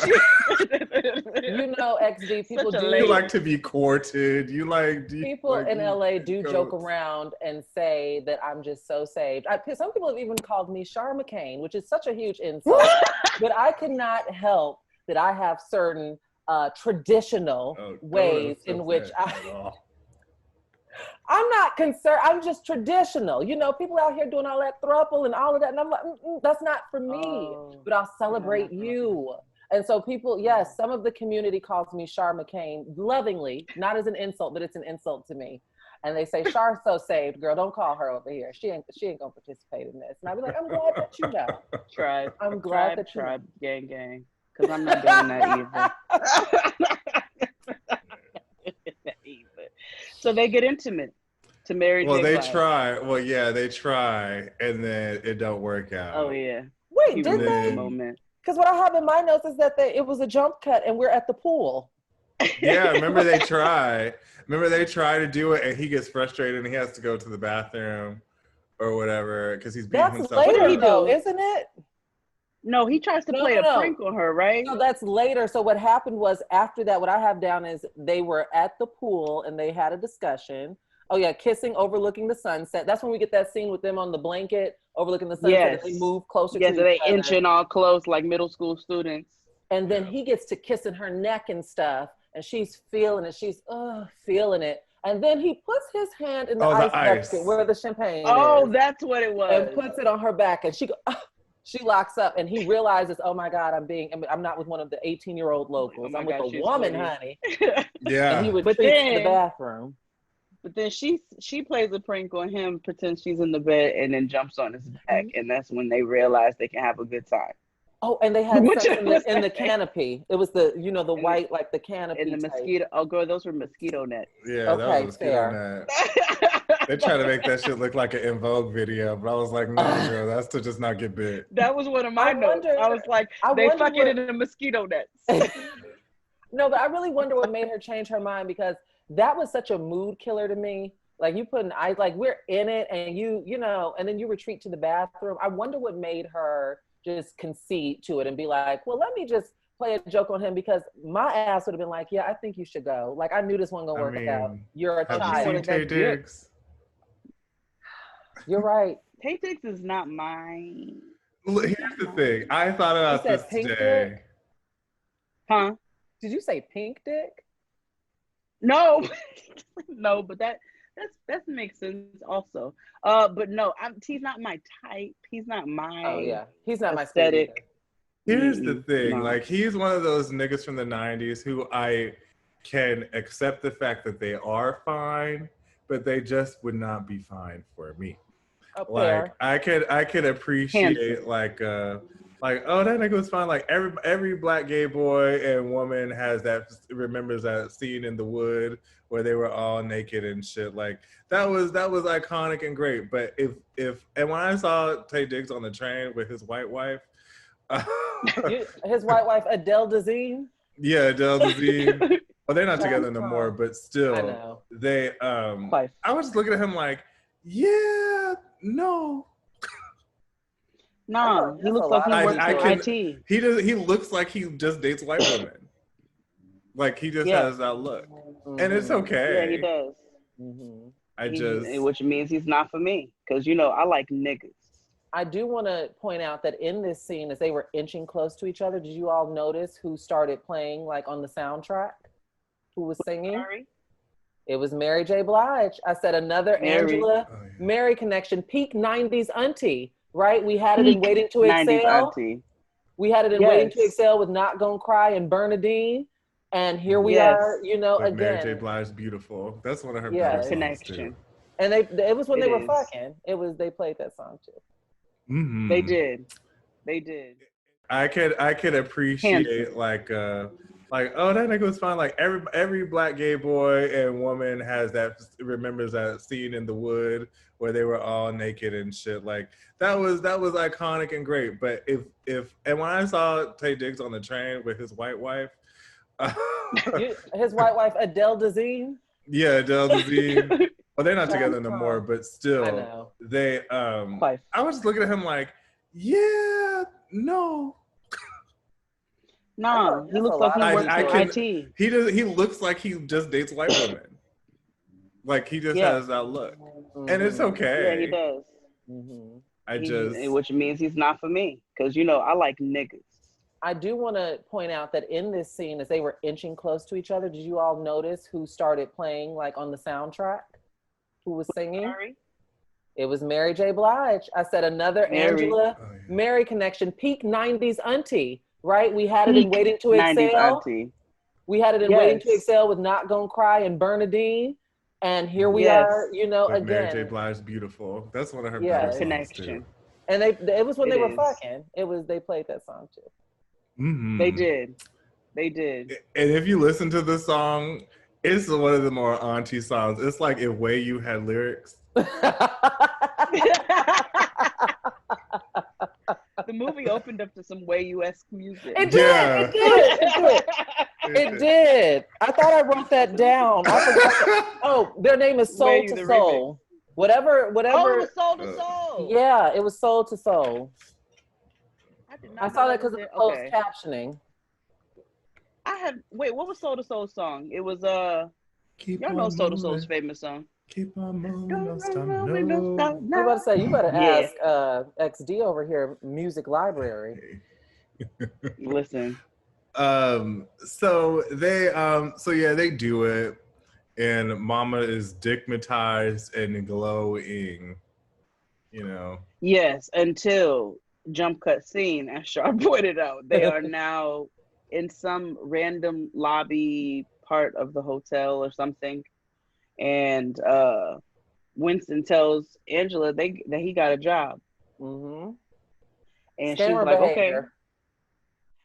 You know, XD people do. You like to be courted. People in LA do joke around and say that I'm just so saved. Some people have even called me Shar McCain, which is such a huge insult. But I cannot help that I have certain traditional ways in which I'm not concerned. I'm just traditional. You know, people out here doing all that throuple and all of that. And I'm like, that's not for me. But I'll celebrate you. And so people, yes, some of the community calls me Shar McCain lovingly, not as an insult, but it's an insult to me. And they say, Shar's so saved, girl, don't call her over here. She ain't gonna participate in this. And I'll be like, I'm glad that you know. Tribe. I'm glad that you tribe, gang. Because I'm not doing that either. So they get intimate to Mary J. Well, they Blige. try. Well, yeah, they try, and then it don't work out. Oh yeah. Wait, did they? Because what I have in my notes is that it was a jump cut, and we're at the pool. Yeah, remember they try. Remember they try to do it, and he gets frustrated, and he has to go to the bathroom or whatever because he's beating himself. That's later, up. though, isn't it? No, he tries to play a prank on her, right? No, that's later. So what happened was after that, what I have down is they were at the pool and they had a discussion. Oh yeah, kissing, overlooking the sunset. That's when we get that scene with them on the blanket, overlooking the sunset. Yes. And they move closer. Yes, to they each other. inching all close like middle school students. And then he gets to kissing her neck and stuff, and she's feeling it. She's feeling it. And then he puts his hand in the ice bucket where the champagne is. That's what it was. And puts it on her back, and she locks up, and he realizes, oh my God, I'm not with one of the 18-year-old locals. I'm with a woman, honey. Yeah. And he would retreat to the bathroom. But then she plays a prank on him, pretends she's in the bed, and then jumps on his back, and that's when they realize they can have a good time. Oh, and they had sex in the canopy. It was the white, like the canopy. And the mosquito. Oh, girl, those were mosquito nets. Yeah, that was a mosquito net. They try to make that shit look like an In Vogue video, but I was like, no, girl, that's to just not get bit. That was one of my notes. I was like, they fucking in the mosquito nets. No, but I really wonder what made her change her mind, because that was such a mood killer to me. Like you put an eye, like we're in it, and you know, and then you retreat to the bathroom. I wonder what made her just concede to it and be like, well, let me just play a joke on him, because my ass would have been like, yeah, I think you should go. Like, I knew this wasn't gonna work out. You're a child. Have you seen Tay Diggs? You're right. Tay Diggs is not mine. Here's the thing. I thought about this today. Huh? Did you say pink dick? No, no, but that makes sense also. But no, he's not my type. He's not my Oh yeah, he's not my speed aesthetic. either. Here's the thing, No. like he's one of those niggas from the '90s who I can accept the fact that they are fine, but they just would not be fine for me. Up Like there. I could appreciate Handsome. like oh that nigga was fine. Like every black gay boy and woman remembers that scene in the wood where they were all naked and shit. Like that was iconic and great. But if and when I saw Tay Diggs on the train with his white wife, His white wife Adele Dazeem. yeah, Adele Dazeem. Well, they're not together no more, but I still, know. they. Wife. I was just looking at him like, yeah, no. No, he That's looks a like he lot. works I in can- IT. He does. He looks like he just dates white women. Like he just Yeah. has that look, and it's okay. Yeah, he does. Mm-hmm. Which means he's not for me, because I like niggas. I do want to point out that in this scene, as they were inching close to each other, did you all notice who started playing like on the soundtrack? Who was singing? Sorry? It was Mary J. Blige. I said another Mary. Angela Oh, yeah. Mary connection, peak 90s auntie, right? We had it in Peak Waiting to 90s Excel. auntie. We had it in Yes. Waiting to Excel with Not Gonna Cry and Bernadine. And here we Yes. are, With Mary J. again. Blige, beautiful. That's one of her Yes. better songs Connection. too. And it was when It they were is. fucking. They played that song too. Mm-hmm. They did. I could appreciate Handsome. like oh that nigga was fine. Like every black gay boy and woman remembers that scene in the wood where they were all naked and shit. Like that was iconic and great. But if and when I saw Tay Diggs on the train with his white wife, His white wife Adele Dazeem. yeah, Adele Dazeem. Well, they're not together no more, but still, I know. they. Wife. I was just looking at him like, yeah, no. No, he That's looks a like he lot. works I in can- IT. He does. He looks like he just dates white women. Like he just Yeah. has that look, and it's okay. Yeah, he does. Mm-hmm. Which means he's not for me, because I like niggas. I do want to point out that in this scene, as they were inching close to each other, did you all notice who started playing like on the soundtrack? Who was singing? Sorry? It was Mary J. Blige. I said another Mary. Angela Oh, yeah. Mary connection, peak 90s auntie, right? We had it in Peak Waiting to 90s Excel. auntie. We had it in Yes. Waiting to Excel with Not Gonna Cry and Bernadine. And here we Yes. are, With Mary J. again. Blige, beautiful. That's one of her Yeah. better songs Connection. too. And it was when It they were is. fucking. They played that song too. Mm-hmm. They did. And if you listen to the song, it's one of the more auntie songs. It's like if Way You had lyrics. The movie opened up to some Way U.S. music. It did. Yeah. It did. I thought I wrote that down. I forgot. Oh, their name is Soul Way to the Soul. Whatever. Oh, it was Soul to Soul. Yeah, it was Soul to Soul. did not I know saw that because of was the it. closed Okay. captioning. What was Soul to Soul's song? It was Keep y'all know on Soul to Soul's moving. famous song. Keep on moving. Don't Don't stop. moving, don't stop, No. I was about to say, you better Yeah. ask XD over here, Music Library. Listen. So they do it, and Mama is digmatized and glowing, Yes, until jump cut scene, as Shar pointed out. They are now in some random lobby part of the hotel or something. And Winston tells Angela that he got a job. Mm-hmm. And Scammer she's like, behavior. okay.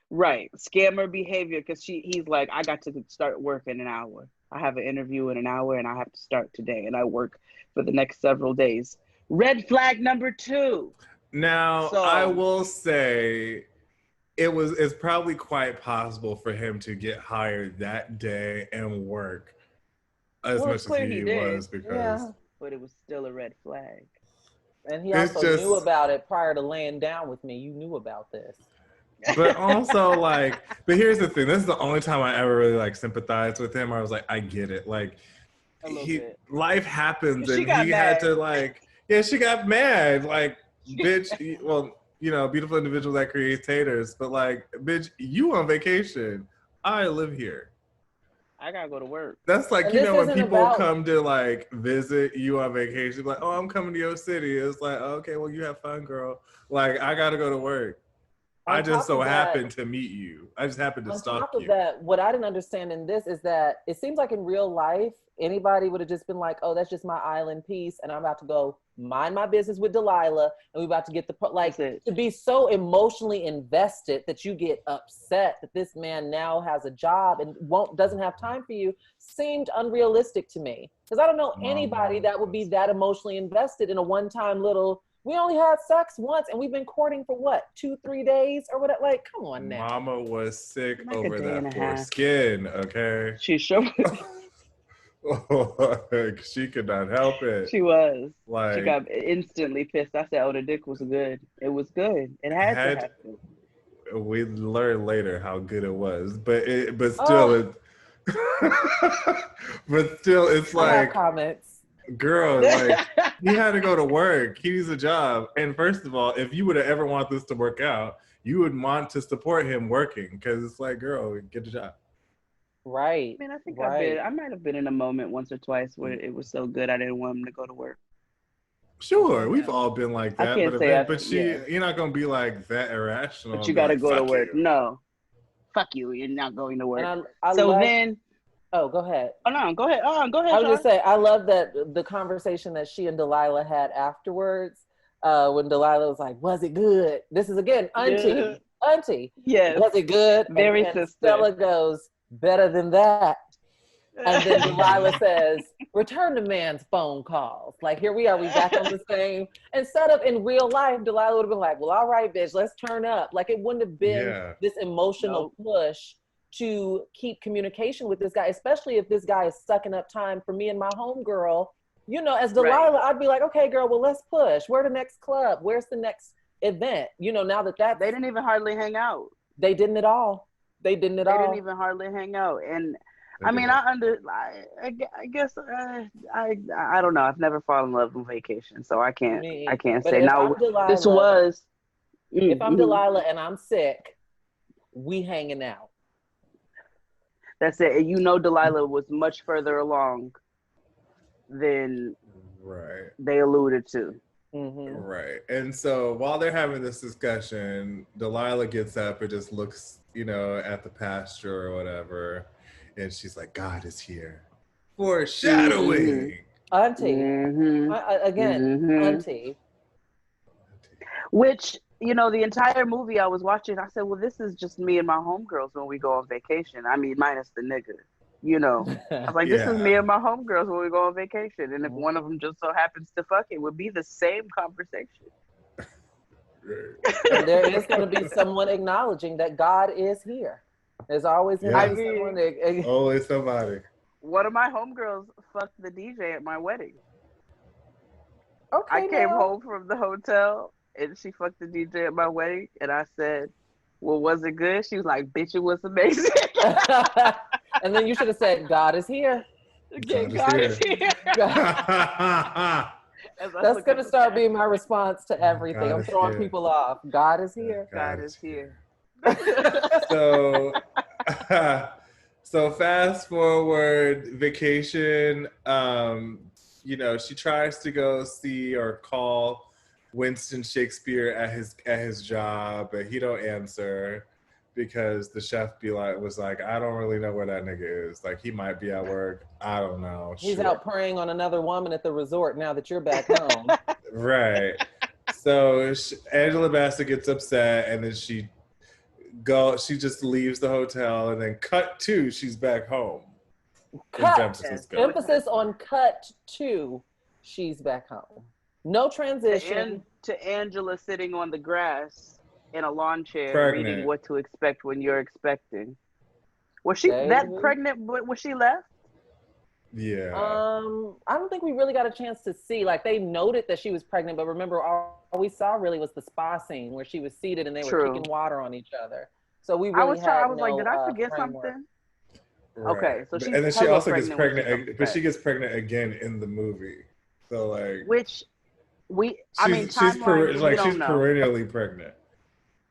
Right. Scammer behavior, because he's like, I got to start work in an hour. I have an interview in an hour and I have to start today. And I work for the next several days. Red flag number 2. Now, So- I will say it's probably quite possible for him to get hired that day and work as Well, much it's as clear he he did. was because Yeah. But it was still a red flag. And he It's also just- knew about it prior to laying down with me. You knew about this. but also but here's the thing, this is the only time I ever really sympathized with him. I was like, I get it. Like A little bit. life happens She and got he had mad. to she got mad. Like, bitch, well, beautiful individual that creates haters, but bitch, you on vacation. I live here. I gotta go to work. That's like, And you this know, when isn't people about- come to like visit you on vacation, like, oh, I'm coming to your city. It's like, okay, well, you have fun, girl. Like, I gotta go to work. I just so happened to meet you. I just happened to stalk you. On top of that, what I didn't understand in this is that it seems like in real life, anybody would have just been like, oh, that's just my island piece, and I'm about to go mind my business with Delilah, and we're about to get to be so emotionally invested that you get upset that this man now has a job and doesn't have time for you seemed unrealistic to me. Because I don't know anybody that would be that emotionally invested in a one-time little, we only had sex once and we've been courting for what, 2-3 days or whatever? Like, come on now. Mama was sick Like over that foreskin, okay? She sure she could not help it. She was. Like, she got instantly pissed. I said, oh, the dick was good. It was good. It had to happen. We learned later how good it was, but still, it's like, comments. Girl, like, he had to go to work. He needs a job. And first of all, if you would have ever want this to work out, you would want to support him working, because it's like, girl, get a job. Right. I mean, I think I might have been in a moment once or twice where it was so good I didn't want him to go to work. Sure, we've all been like that. I can't you're not gonna be like that irrational. But you gotta go to work. No. Fuck you, you're not going to work. Oh, go ahead. Oh, no, go ahead. Go ahead. I was just saying, I love that the conversation that she and Delilah had afterwards, when Delilah was like, was it good? This is, again, auntie. Yeah. Auntie. Yes. Was it good? Very and sister. Stella goes, better than that. And then Delilah says, return the man's phone calls. Like, here we are, we back on the same. Instead of in real life, Delilah would have been like, well, all right, bitch, let's turn up. Like, it wouldn't have been this emotional push to keep communication with this guy, especially if this guy is sucking up time for me and my homegirl. You know, as Delilah, I'd be like, okay, girl, well, let's push. Where's the next club? Where's the next event? You know, now that they didn't even hardly hang out. They didn't at all. They didn't even hardly hang out. And I mean, I guess I don't know. I've never fallen in love on vacation, so I can't say now. This was. If I'm Delilah and I'm sick, we hanging out. That's it. And you know, Delilah was much further along than they alluded to. Mm-hmm. Right. And so while they're having this discussion, Delilah gets up and just looks, you know, at the pasture or whatever. And she's like, God is here. Foreshadowing. Auntie. Mm-hmm. Auntie. Which, you know, the entire movie I was watching, I said, well, this is just me and my homegirls when we go on vacation. I mean, minus the nigga, you know. I was like, this is me and my homegirls when we go on vacation. And if one of them just so happens to fuck, it would be the same conversation. And there is going to be someone acknowledging that God is here. There's always going to be someone. Always somebody. One of my homegirls fucked the DJ at my wedding. Okay, I came home from the hotel. And she fucked the DJ at my wedding. And I said, well, was it good? She was like, bitch, it was amazing. And then you should have said, God is here. God is here. That's going to start being my response to everything. I'm throwing people off. God is here. God is here. So fast forward, vacation. You know, she tries to go see or call Winston Shakespeare at his job, but he don't answer because the chef was like, I don't really know where that nigga is. Like, he might be at work. I don't know. He's out preying on another woman at the resort now that you're back home. Right. So Angela Bassett gets upset, and then she just leaves the hotel, and then cut to she's back home. Emphasis on cut to she's back home. No transition. To Angela sitting on the grass in a lawn chair reading What to Expect When You're Expecting. Was she pregnant when she left? Yeah. I don't think we really got a chance to see. Like, they noted that she was pregnant, but remember, all we saw really was the spa scene where she was seated and they were kicking water on each other. So we really I was like, did I forget something? Right. Okay, so she's and then she also gets pregnant, but she gets pregnant again in the movie. So like, she's perennially pregnant.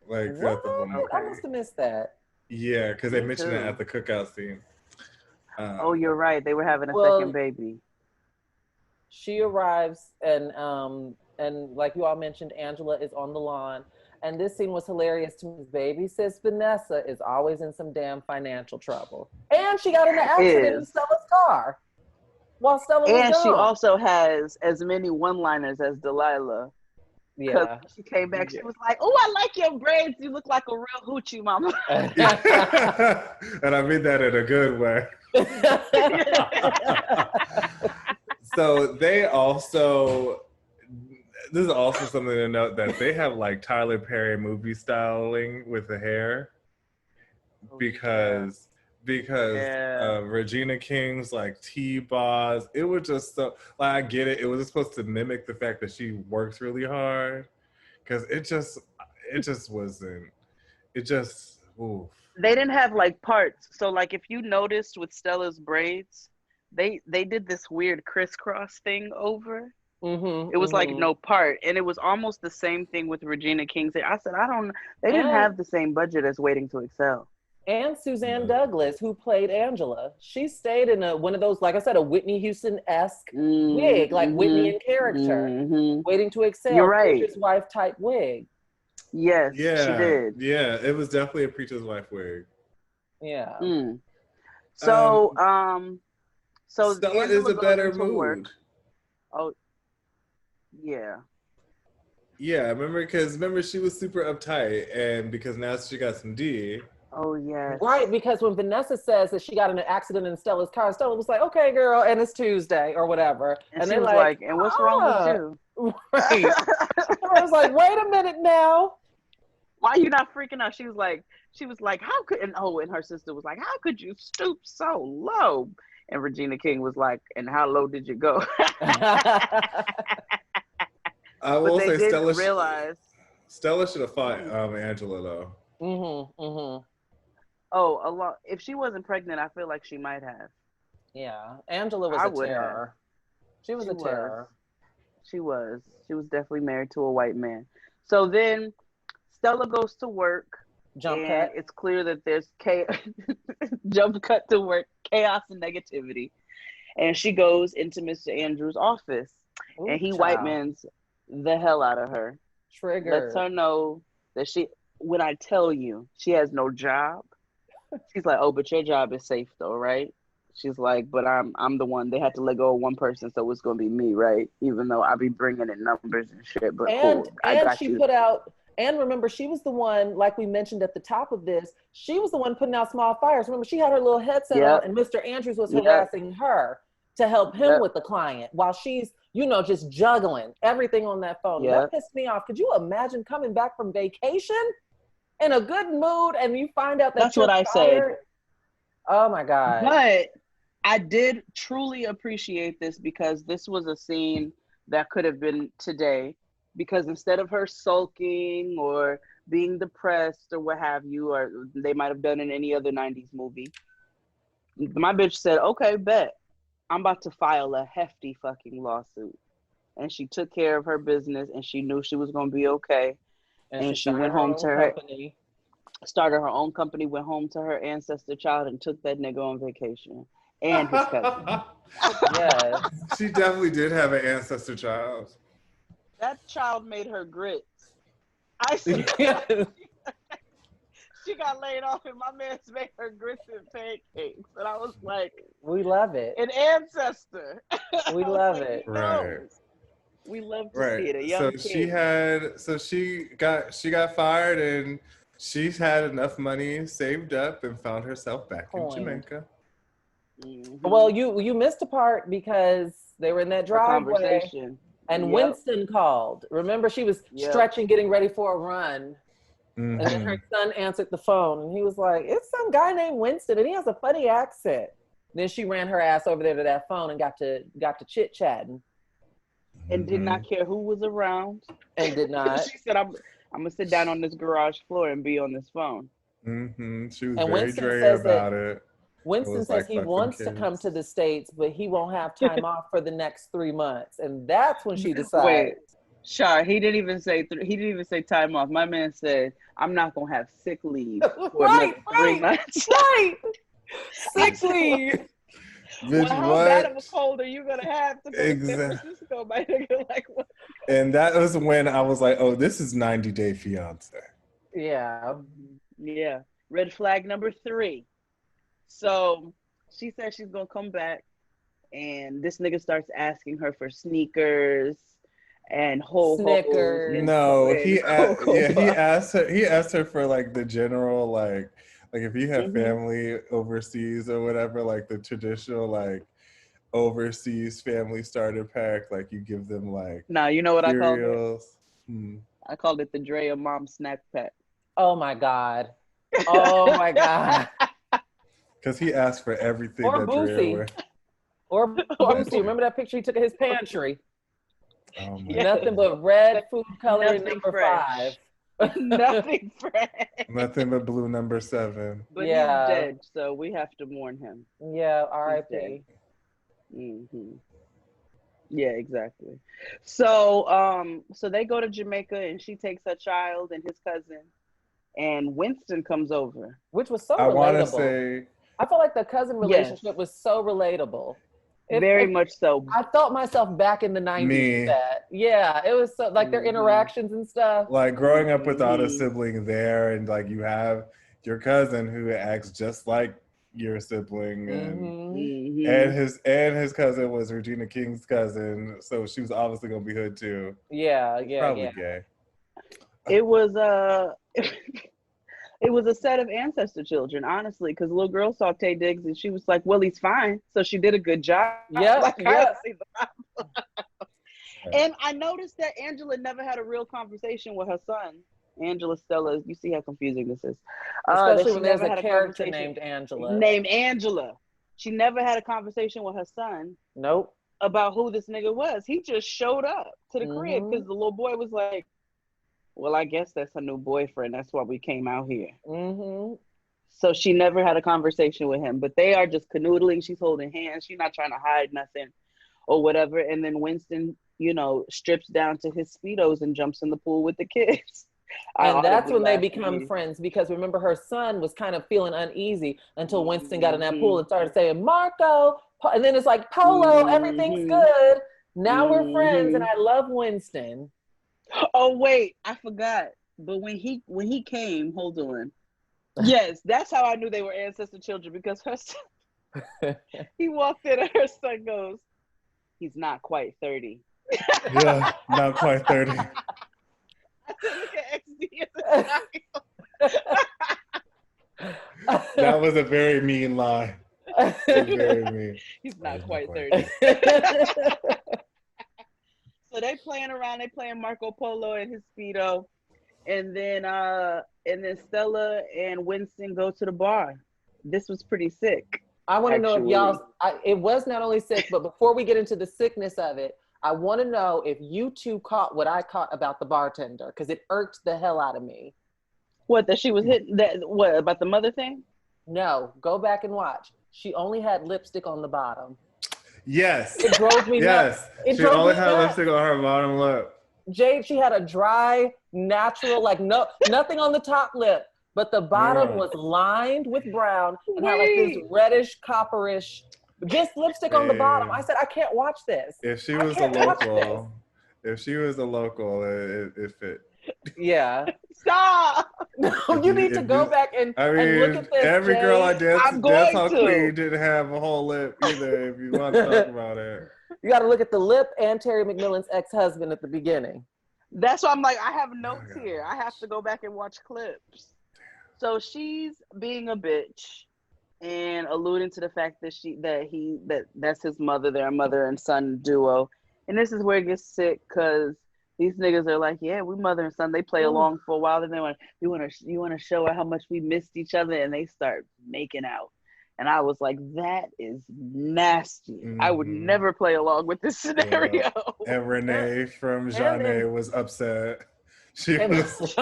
Like throughout the whole movie. I must have missed that. Yeah, because they mentioned it at the cookout scene. Oh, you're right. They were having a second baby. She arrives and like you all mentioned, Angela is on the lawn. And this scene was hilarious to me. Baby sis Vanessa is always in some damn financial trouble. And she got in an accident in Stella's car while Stella was gone. And she also has as many one-liners as Delilah. Yeah. She came back, she was like, "Oh, I like your braids. You look like a real hoochie mama." And I mean that in a good way. So they also, this is also something to note, that they have like Tyler Perry movie styling with the hair because Regina King's like T-Boz, it was just so, like, I get it. It was supposed to mimic the fact that she works really hard, because it just wasn't, oof. They didn't have like parts. So like if you noticed with Stella's braids, they did this weird crisscross thing over. It was like no part, and it was almost the same thing with Regina King's hair. I said, they didn't have the same budget as Waiting to Excel. And Suzanne Douglas, who played Angela, she stayed in one of those, like I said, a Whitney Houston-esque wig, like Whitney in character, Waiting to Excel. You're right. Preacher's Wife type wig. Yes, she did. Yeah, it was definitely a Preacher's Wife wig. Yeah. So, so Stella is a better mood. Oh, yeah. Yeah, remember she was super uptight, and because now she got some D. Oh, yeah. Right, because when Vanessa says that she got in an accident in Stella's car, Stella was like, "Okay, girl," and it's Tuesday or whatever. And they're like, "And what's wrong with you?" Right. I was like, "Wait a minute now. Why are you not freaking out?" She was like, "How could," and her sister was like, "How could you stoop so low?" And Regina King was like, "And how low did you go?" I will say Stella should have fought Angela though. Oh, a lot. If she wasn't pregnant, I feel like she might have. Yeah, Angela was a terror. She was a terror. She was definitely married to a white man. So then Stella goes to work. Jump cut. It's clear that there's jump cut to work, chaos and negativity. And she goes into Mr. Andrews' office. And he white man's the hell out of her. Trigger. Lets her know that when I tell you she has no job, she's like, "Oh, but your job is safe though, right?" She's like, "But I'm the one. They had to let go of one person, so it's gonna be me, right? Even though I be bringing in numbers and shit." But cool, I got you. Put out. And remember, she was the one, like we mentioned at the top of this, she was the one putting out small fires. Remember, she had her little headset on, and Mr. Andrews was harassing her to help him with the client while she's, just juggling everything on that phone. That pissed me off. Could you imagine coming back from vacation in a good mood and you find out that that's what I said. Oh my God. But I did truly appreciate this, because this was a scene that could have been today, because instead of her sulking or being depressed or what have you, or they might have done in any other 90s movie, my bitch said, "Okay, bet. I'm about to file a hefty fucking lawsuit." And she took care of her business, and she knew she was going to be okay. And she went home to her company. Started her own company, went home to her ancestor child, and took that nigga on vacation. And his cousin. Yes. She definitely did have an ancestor child. That child made her grits. I see. She got laid off, and my man's made her grits and pancakes. And I was like, "We love it. An ancestor." We love it. Right. We love to see it. A young kid. She got fired, and she's had enough money saved up and found herself back in Jamaica. Well, you missed a part, because they were in that driveway. And Winston called. Remember, she was stretching, getting ready for a run. And then her son answered the phone, and he was like, "It's some guy named Winston, and he has a funny accent." Then she ran her ass over there to that phone and got to chit-chatting. And did not care who was around. And did not. She said, I'm going to sit down on this garage floor and be on this phone. She was very Dre about it. Winston says he wants to come to the States, but he won't have time off for the next 3 months. And that's when she decided. Wait, Shar, he didn't even say time off. My man said, "I'm not going to have sick leave for another 3 months." Right. Sick leave. Bitch, well, how bad of a cold are you gonna have to go to San Francisco, my nigga? Like, what? And that was when I was like, oh, this is 90 Day Fiance. Yeah. Yeah. Red flag number 3. So she said she's gonna come back, and this nigga starts asking her for sneakers and Snickers. No, he asked her. He asked her for like the general like if you have family overseas or whatever, like the traditional like overseas family starter pack, like you give them like you know what cereals. I called it the Drea Mom snack pack. Oh my God. Oh my God. Because he asked for everything Or that Drea Boosie. Or Boosie. Remember that picture he took of his pantry? Oh my Nothing but red food coloring number 5. Nothing fresh. Nothing but blue number 7. But he's dead, so we have to mourn him. Yeah, R.I.P. Yeah, exactly. So, so they go to Jamaica, and she takes her child and his cousin, and Winston comes over, which was so relatable. I want to say, I felt like the cousin relationship was so relatable. Very much so. I felt myself back in the 90s. Yeah, it was so like their interactions and stuff. Like growing up without a sibling there, and like you have your cousin who acts just like your sibling, and his cousin was Regina King's cousin, so she was obviously gonna be hood too. Probably gay. It was it was a set of ancestor children, honestly, because the little girl saw Tay Diggs and she was like, well, he's fine. So she did a good job. I don't see the problem. And I noticed that Angela never had a real conversation with her son. Angela, Stella, you see how confusing this is. Especially when there's a character named Angela. She never had a conversation with her son. Nope. About who this nigga was. He just showed up to the crib because the little boy was like, well, I guess that's her new boyfriend. That's why we came out here. So she never had a conversation with him, but they are just canoodling. She's holding hands. She's not trying to hide nothing or whatever. And then Winston, strips down to his Speedos and jumps in the pool with the kids. And that's when they become friends, because remember, her son was kind of feeling uneasy until Winston got in that pool and started saying, Marco. And then it's like, Polo, everything's good. Now we're friends and I love Winston. Oh wait, I forgot. But when he came, hold on. Yes, that's how I knew they were ancestor children, because her son, he walked in and her son goes, he's not quite 30. Yeah, not quite 30. I said, look at XD as a child. That was a very mean lie. Very mean. He's not quite 30. So they playing around, they playing Marco Polo and his Speedo. And then Stella and Winston go to the bar. This was pretty sick. I want to know if y'all, it was not only sick, but before we get into the sickness of it, I want to know if you two caught what I caught about the bartender, because it irked the hell out of me. What, that she was hitting, what, about the mother thing? No, go back and watch. She only had lipstick on the bottom. Yes. It drove me nuts. She only had lipstick on her bottom lip. Jade, she had a dry, natural, like nothing on the top lip, but the bottom was lined with brown and had like this reddish, copperish, just lipstick on the bottom. I said, I can't watch this. If she was a local, it fit. Yeah. Stop. No, you need to go back and look at this. Every Jade. girl I dance hall queen didn't have a whole lip either. If you want to talk about it, you got to look at the lip and Terry McMillan's ex-husband at the beginning. That's why I'm like, I have notes here. I have to go back and watch clips. So she's being a bitch and alluding to the fact that that's his mother. They're a mother and son duo, and this is where it gets sick, because these niggas are like, yeah, we mother and son. They play along for a while. Then you want to show her how much we missed each other, and they start making out. And I was like, that is nasty. I would never play along with this scenario. Yeah. And Renee from Jeanne was upset. She was.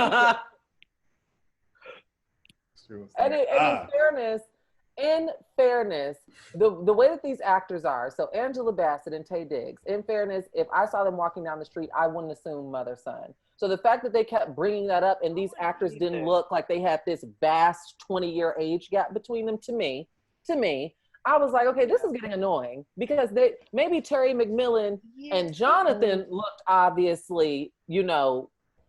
And in fairness, the way that these actors are, so Angela Bassett and Tay Diggs, in fairness, if I saw them walking down the street, I wouldn't assume mother-son. So the fact that they kept bringing that up and these actors didn't look like they had this vast 20-year age gap between them, to me, I was like, okay, this is getting annoying because maybe Terry McMillan and Jonathan looked obviously,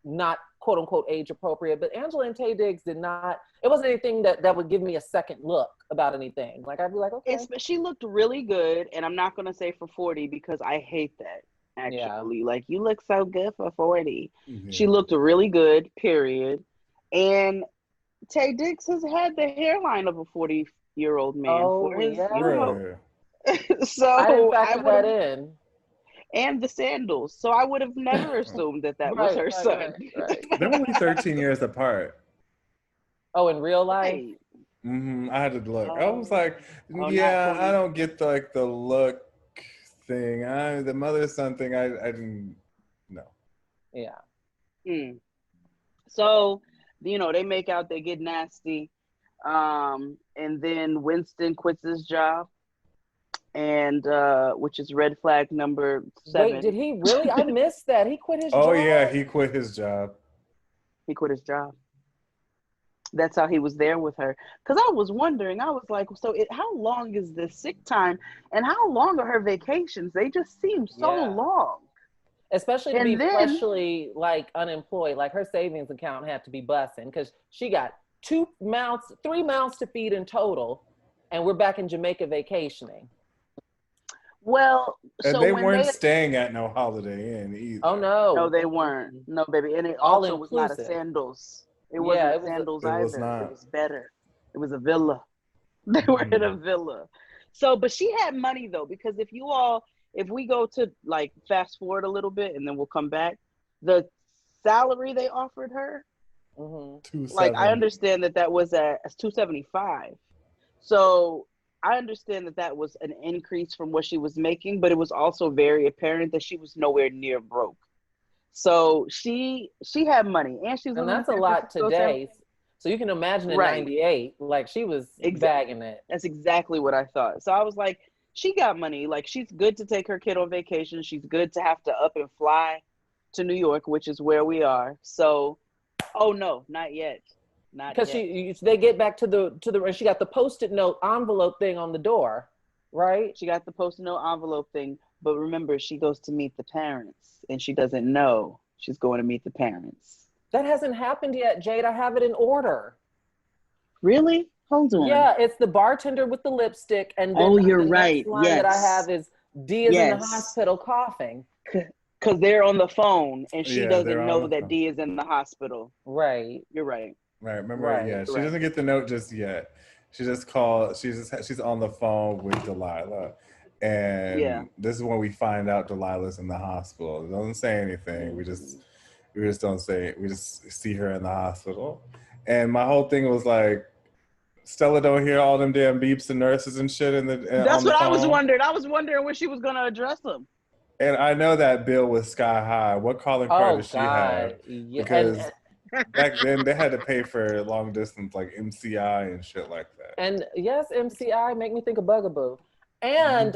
not quote unquote age appropriate, but Angela and Taye Diggs did not. It wasn't anything that would give me a second look about anything. Like I'd be like, okay. She looked really good, and I'm not gonna say for 40 because I hate that. Actually, like you look so good for 40. Yeah. She looked really good. Period. And Taye Diggs has had the hairline of a 40-year-old man for his, so I didn't factor that in. And the sandals. So I would have never assumed that was her son. Right. They're only 13 years apart. Oh, in real life? Right. Mm-hmm. I had to look. I was like, I don't get the look thing. The mother-son thing, I didn't know. Yeah. So, they make out, they get nasty. And then Winston quits his job. And which is red flag number 7. Wait, did he really? I missed that. He quit his job? Oh, yeah, he quit his job. He quit his job. That's how he was there with her. Because I was wondering, I was like, so how long is this sick time? And how long are her vacations? They just seem so long. Especially to be freshly unemployed. Like her savings account had to be busting because she got 3 mouths to feed in total. And we're back in Jamaica vacationing. Well, and they weren't staying at no Holiday Inn either. Oh, no. No, they weren't. No, baby. And it also was not a Sandals. It wasn't Sandals either. It was better. It was a villa. They were in a villa. So, but she had money though, because if we go to fast forward a little bit and then we'll come back, the salary they offered her, I understand that was at $275. So I understand that was an increase from what she was making, but it was also very apparent that she was nowhere near broke. So she had money, and that's a lot today. So you can imagine in '98, she was bagging it. That's exactly what I thought. So I was like, she got money. She's good to take her kid on vacation. She's good to have to up and fly to New York, which is where we are. So, oh no, not yet. Because they get back to the and she got the Post-it note envelope thing on the door, right? She got the Post-it note envelope thing, but remember, she goes to meet the parents, and she doesn't know she's going to meet the parents. That hasn't happened yet, Jade. I have it in order. Really? Hold on. Yeah, it's the bartender with the lipstick, and then you're the right. Next line that I have is D is in the hospital coughing. Because they're on the phone, and she doesn't know that D is in the hospital. Right. You're right. Right, remember, she doesn't get the note just yet. She just she's on the phone with Delilah. And this is when we find out Delilah's in the hospital. It doesn't say anything. We just don't say it. We just see her in the hospital. And my whole thing was like, Stella don't hear all them damn beeps and nurses and shit That's what I was wondering. I was wondering when she was gonna address them. And I know that bill was sky high. What calling card does she have? Yeah. Because back then, they had to pay for long distance, like MCI and shit like that. And yes, MCI make me think of Bugaboo. And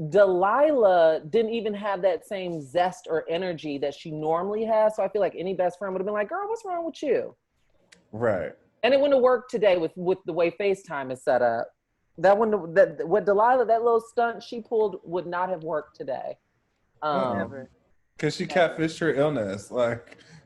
Delilah didn't even have that same zest or energy that she normally has. So I feel like any best friend would have been like, girl, what's wrong with you? Right. And it wouldn't have worked today with the way FaceTime is set up. What Delilah, that little stunt she pulled would not have worked today. Never. Because she catfished her illness.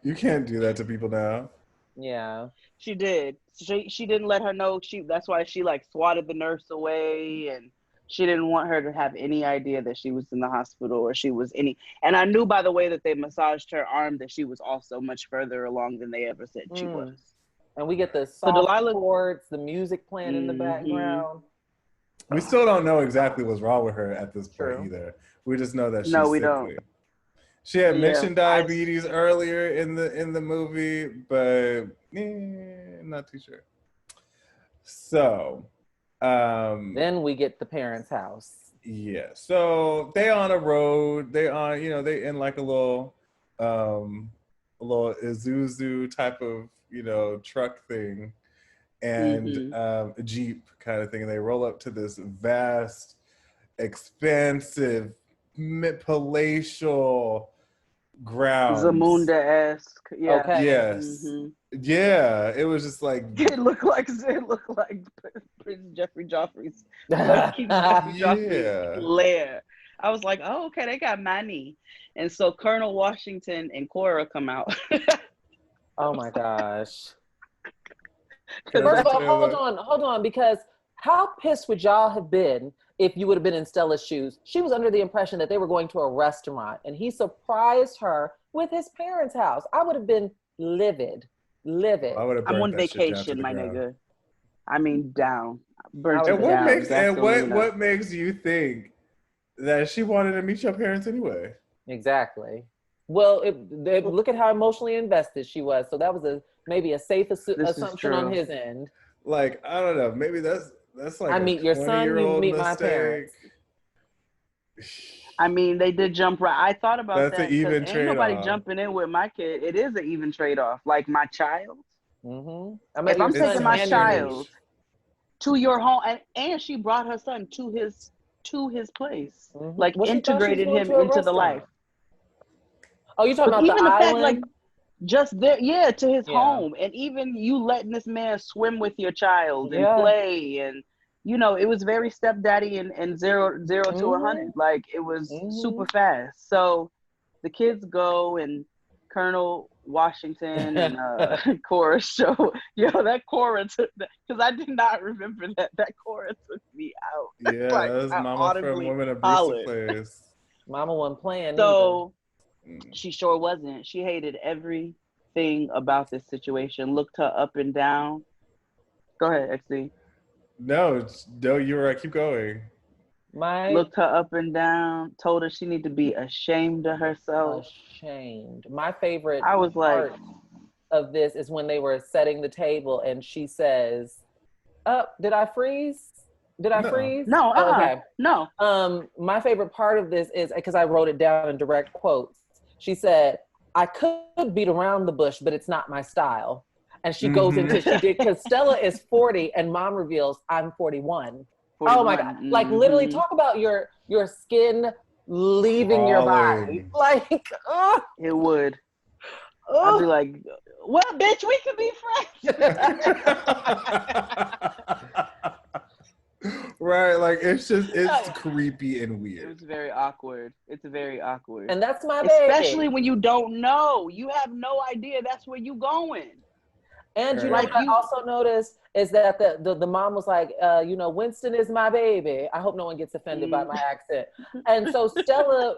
You can't do that to people now. Yeah. She did. She didn't let her know. That's why she swatted the nurse away, and she didn't want her to have any idea that she was in the hospital or she was any. And I knew by the way that they massaged her arm that she was also much further along than they ever said she was. And we get the soft chords, the music playing in the background. We still don't know exactly what's wrong with her at this point either. We just know that she's sickly. Don't. She had mentioned diabetes earlier in the movie, but not too sure. So then we get the parents' house. Yeah. So they on a road. They in like a little Isuzu type of truck thing, and a Jeep kind of thing. And they roll up to this vast, expansive, palatial grounds. Zamunda-esque. Yeah. Okay. Yes. Mm-hmm. Yeah. It was just like It looked like Prince Jeffrey Joffrey's yeah. lair. I was like, oh, okay, they got money. And so Colonel Washington and Cora come out. Oh my gosh. First First of all, hold on, because how pissed would y'all have been if you would have been in Stella's shoes? She was under the impression that they were going to a restaurant, and he surprised her with his parents' house. I would have been livid. I'm on vacation, my nigga. I mean, down. Burnt and what down. What makes you think that she wanted to meet your parents anyway? Exactly. Well, look at how emotionally invested she was. So that was maybe a safe assumption on his end. Like, I don't know. Maybe that's like I meet your son, you meet my parents. I mean, they did jump right. I thought about that. That's an even trade-off. Ain't nobody jumping in with my kid. It is an even trade-off. Like my child. Mm-hmm. If I'm taking my child to your home, and she brought her son to his place, like integrated him into the life. Oh, you're talking about even the fact, island? like just there, to his home, and even you letting this man swim with your child and play, and it was very stepdaddy and zero to 100. Like it was super fast. So the kids go, and Colonel Washington and Cora show. That Cora took that, because I did not remember that Cora took me out. Yeah, like, that was Mama from Women Abusive Place. Mama wasn't playing. So she sure wasn't. She hated everything about this situation. Looked her up and down. Go ahead, XD. No, you're right. Keep going. Looked her up and down. Told her she needed to be ashamed of herself. Ashamed. My favorite. I was part of this is when they were setting the table, and she says, did I freeze? Freeze? No. Okay. No. My favorite part of this is because I wrote it down in direct quotes. She said, "I could beat around the bush, but it's not my style." And she goes into she did because Stella is 40 and mom reveals I'm 41. Oh my God. Like literally talk about your skin leaving your body. Like it would. I'd be like, well, bitch, we could be friends. Right, like it's creepy and weird. It's very awkward. It's very awkward. And that's my baby. Especially when you don't know. You have no idea that's where you going. And you know what I also noticed is that the mom was like, Winston is my baby. I hope no one gets offended by my accent. And so Stella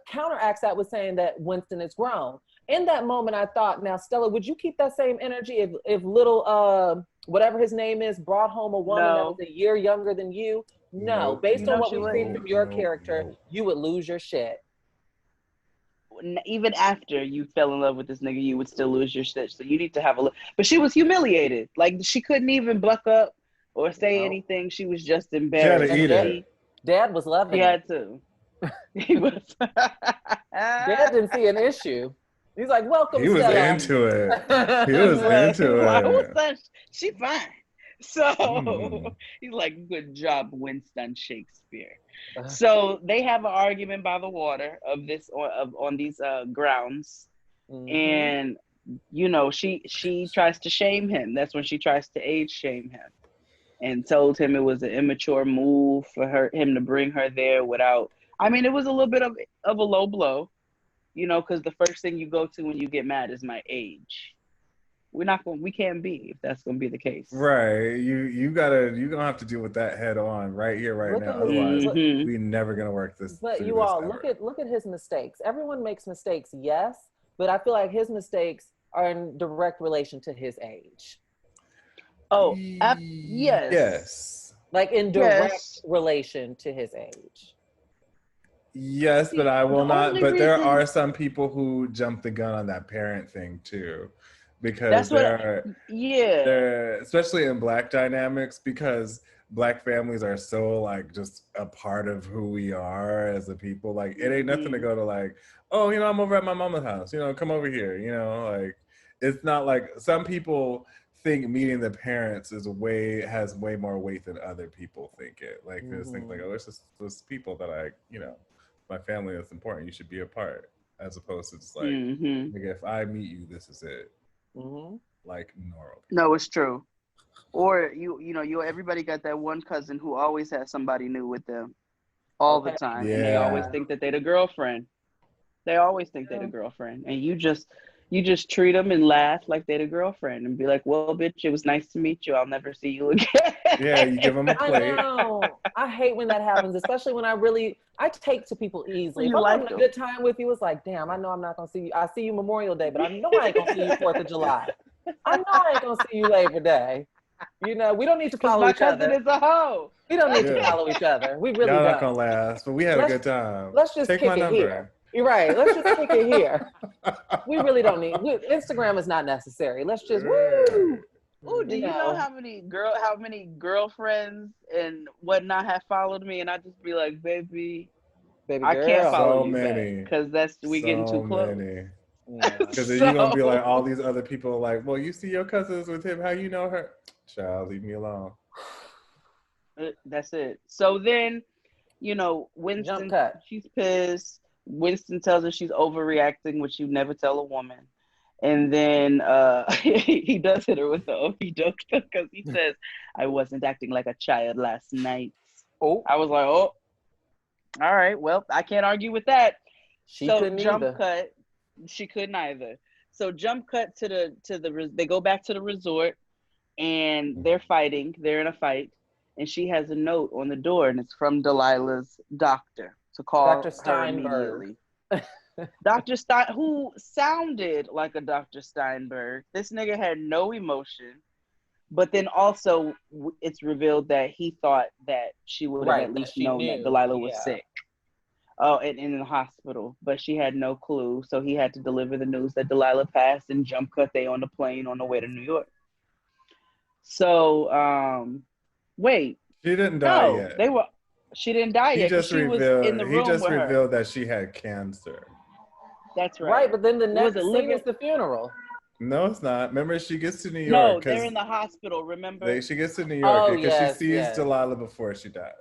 counteracts that with saying that Winston is grown. In that moment, I thought, now Stella, would you keep that same energy if little whatever his name is brought home a woman that was a year younger than you? No, based on what we've seen from your character, you would lose your shit. Even after you fell in love with this nigga, you would still lose your shit. So you need to have a look. But she was humiliated. Like she couldn't even buck up or say anything. She was just embarrassed. She had to eat it. Dad was loving it. He had to. He was. Dad didn't see an issue. He's like, welcome, He was Stella. into it. He was into it. She fine. So he's like, good job, Winston Shakespeare. So they have an argument by the water of this on these grounds, and she tries to shame him. That's when she tries to age shame him, and told him it was an immature move for him to bring her there without. I mean, it was a little bit of a low blow, because the first thing you go to when you get mad is my age. We can't be if that's gonna be the case. Right. You're gonna have to deal with that head on right here, right now. Otherwise, we're never gonna work this. But you all look at his mistakes. Everyone makes mistakes, yes, but I feel like his mistakes are in direct relation to his age. Oh, yes. Yes. Like in direct relation to his age. Yes, but I will not. But there are some people who jump the gun on that parent thing too. Because they're especially in Black dynamics, because Black families are so like just a part of who we are as a people. Like it ain't nothing to go to like, oh, I'm over at my mama's house, come over here, like it's not like some people think meeting the parents has way more weight than other people think it. Like they just think like, oh, it's just those people that I, my family is important. You should be a part, as opposed to just like, Mm-hmm. nigga, if I meet you, this is it. Mm-hmm. Like normal. No, it's true. Or you everybody got that one cousin who always has somebody new with them all the time, and they always think that they're the girlfriend. They always think they're the girlfriend, and you just treat them and laugh like they're the girlfriend, and be like, "Well, bitch, it was nice to meet you. I'll never see you again." Yeah, you give them a plate. I know. I hate when that happens, especially when I take to people easily. If You I'm like having a them. good time with you, it's like, damn, I know I'm not gonna see you. I see you Memorial Day, but I know I ain't gonna see you 4th of July. I know I ain't gonna see you Labor Day. You know, we don't need to follow My each other. cousin is a hoe. We don't need to follow each other. We really Y'all don't. not gonna last, but we had a good time. Let's just take kick my it number. Here. You're right. Let's just kick it here. We really don't need. Instagram is not necessary. Let's just woo. Oh, do you know how many girlfriends and whatnot have followed me, and I just be like, baby girl. I can't follow you many. because we getting too close. Because then you're gonna be like, all these other people are like, well, you see your cousins with him, how you know her? Child, leave me alone. That's it. So then, Winston, she's pissed. Winston tells her she's overreacting, which you never tell a woman. And then he does hit her with the okey-doke because he says, I wasn't acting like a child last night. Oh, I was like, oh, all right. Well, I can't argue with that. She couldn't either. Cut. She couldn't either. So jump cut to the they go back to the resort and they're fighting. They're in a fight. And she has a note on the door, and it's from Delilah's doctor to call her immediately. Dr. Stein, who sounded like a Dr. Steinberg. This nigga had no emotion. But then also, it's revealed that he thought that she would have at least known that Delilah was sick. Oh, and in the hospital. But she had no clue. So he had to deliver the news that Delilah passed, and jump cut they on the plane on the way to New York. So, wait. She didn't die yet. She didn't die yet. She was in the room with her. He just revealed that she had cancer. That's right. Right, but then the next scene is the funeral. No, it's not. Remember, she gets to New York. No, they're in the hospital, remember? She gets to New York because she sees Delilah before she dies.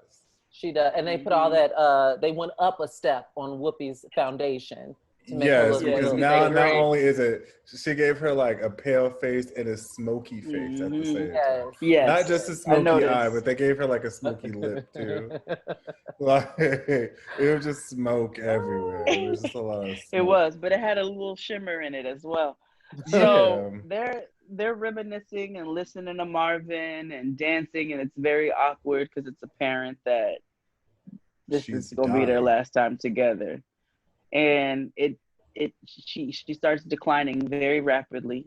She does. And they put all that, they went up a step on Whoopi's foundation. Yes, because now not only is it, she gave her like a pale face and a smoky face at the same time. Yes. Not just a smoky eye, but they gave her like a smoky lip too. Like it was just smoke everywhere. It was just a lot of smoke. It was, but it had a little shimmer in it as well. So they're reminiscing and listening to Marvin and dancing, and it's very awkward because it's apparent that this is gonna be their last time together. And she starts declining very rapidly.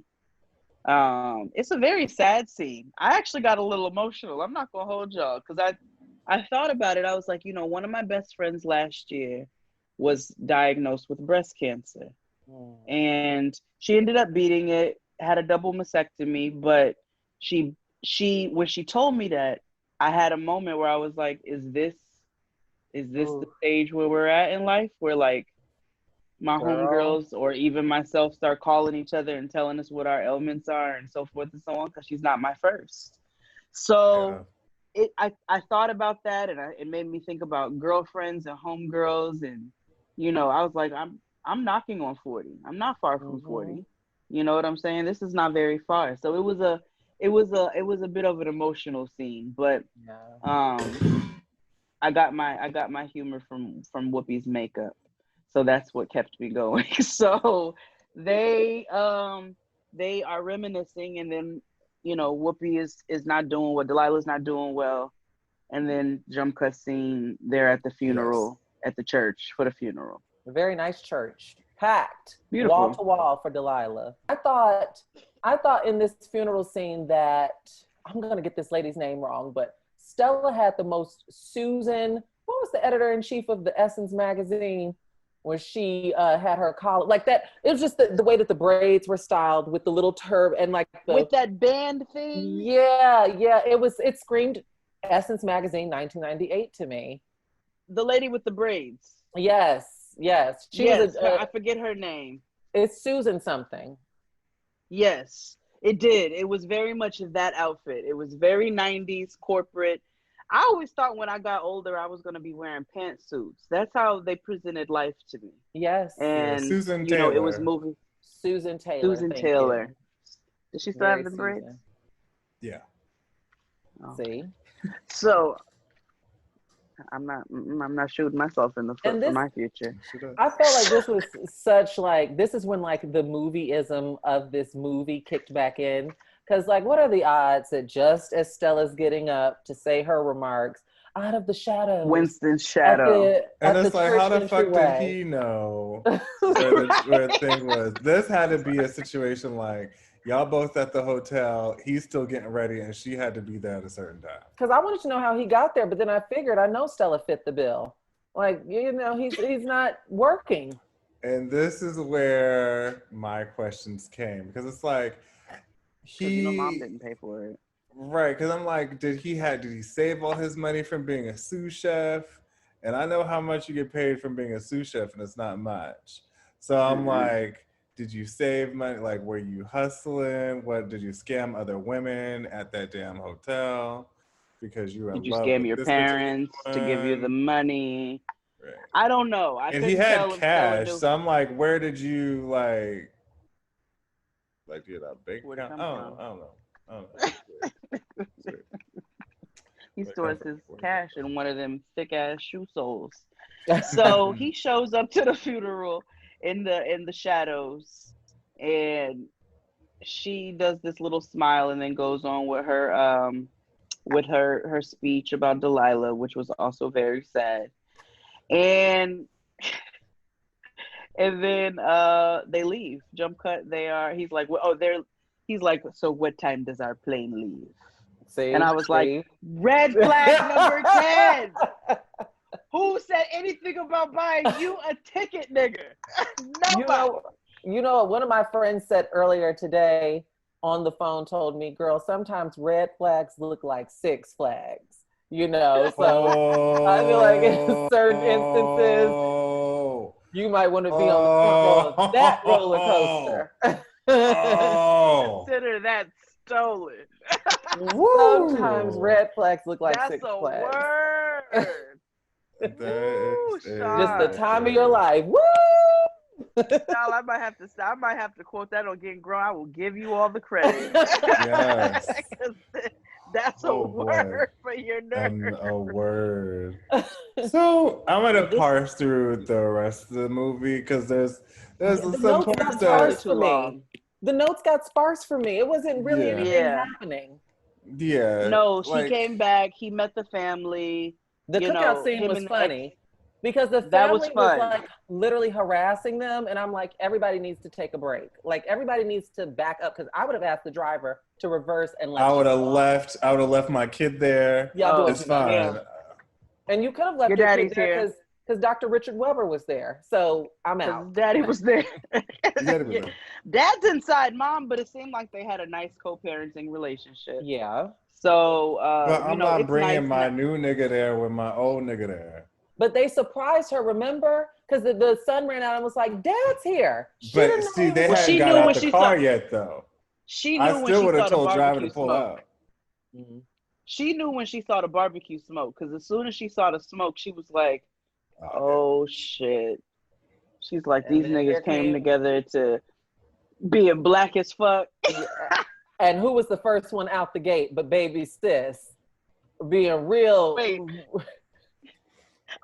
It's a very sad scene. I actually got a little emotional. I'm not gonna hold y'all because I thought about it. I was like, one of my best friends last year was diagnosed with breast cancer, and she ended up beating it. Had a double mastectomy, but she when she told me that, I had a moment where I was like, is this the stage where we're at in life, where like my homegirls or even myself start calling each other and telling us what our ailments are and so forth and so on, because she's not my first. So I thought about that, and it made me think about girlfriends and homegirls, and I was like, I'm knocking on 40. I'm not far from 40. You know what I'm saying? This is not very far. So it was a bit of an emotional scene, but I got my humor from Whoopi's makeup. So that's what kept me going. So they are reminiscing, and then Whoopi is not doing well. Delilah's not doing well, and then jump cut scene. They're at the funeral at the church for the funeral. A very nice church, packed, beautiful, wall to wall for Delilah. I thought in this funeral scene that I'm gonna get this lady's name wrong, but Stella had the most Susan. What was the editor-in-chief of the Essence magazine? Where she had her collar like that. It was just the way that the braids were styled with the little turb and like with that band thing. Yeah. It screamed Essence magazine 1998 to me. The lady with the braids. Yes. She was I forget her name. It's Susan something. Yes, it did. It was very much that outfit. It was very 90s corporate. I always thought when I got older, I was going to be wearing pantsuits. That's how they presented life to me. Yes. And, Susan you know, Taylor. it was moving. Susan Taylor. Susan thank Taylor. you. Does she still Very have the braids? Susan. Yeah. Oh. See? So I'm not shooting myself in the foot for my future. I felt like this was such like, this is when like the movieism of this movie kicked back in. Cause like, what are the odds that just as Stella's getting up to say her remarks, out of the shadows, Winston's shadow. And it's like, how the fuck did he know where the thing was? This had to be a situation like, y'all both at the hotel, he's still getting ready, and she had to be there at a certain time. Because I wanted to know how he got there, but then I figured I know Stella fit the bill. Like, you know, he's not working. And this is where my questions came, because it's like, Mom didn't pay for it. Right, because I'm like, did he save all his money from being a sous chef? And I know how much you get paid from being a sous chef, and it's not much. So I'm like, did you save money? Like, were you hustling? What, did you scam other women at that damn hotel? Because you were in love with Did you scam your parents to give you the money? Right. I don't know. And he had cash, so I'm like, where did you like do you have a bank account? I don't know. He stores his cash in one of them thick ass shoe soles. So he shows up to the funeral in the shadows, and she does this little smile and then goes on with her speech about Delilah, which was also very sad. And then they leave. Jump cut. He's like, so what time does our plane leave? See, and I was like, red flag number 10. Who said anything about buying you a ticket, nigga? Nobody. You know what one of my friends said earlier today on the phone, told me, girl, sometimes red flags look like Six Flags. You know, so I feel like in certain instances, you might want to be on the front row of that roller coaster. Consider that stolen. Sometimes red flags look like Six Flags. That's a word. Just the time of your life. Woo! Child, I might have to quote that on Getting Grown. I will give you all the credit. Yes. That's a word for your nerve. A word. So I'm gonna parse through the rest of the movie because there's some parts that too long. The notes got sparse for me. It wasn't really anything happening. Yeah. No, she came back. He met the family. The cookout scene was funny because the family was like literally harassing them, and I'm like, everybody needs to take a break. Like everybody needs to back up because I would have asked the driver to reverse and let. I would have left my kid there. Y'all it's fine. Yeah. And you could have left your kid there because Dr. Richard Weber was there. So I'm out. Daddy was there. Dad's inside Mom, but it seemed like they had a nice co-parenting relationship. Yeah. So, but I'm not bringing my new nigga there with my old nigga there. But they surprised her, remember? Because the son ran out and was like, Dad's here. But see, they hadn't got out the car yet, though. She knew I still would have told driver to pull out. Mm-hmm. She knew when she saw the barbecue smoke, because as soon as she saw the smoke, she was like, oh shit. She's like, these niggas came together to being black as fuck. And who was the first one out the gate but baby sis? Being real. Wait.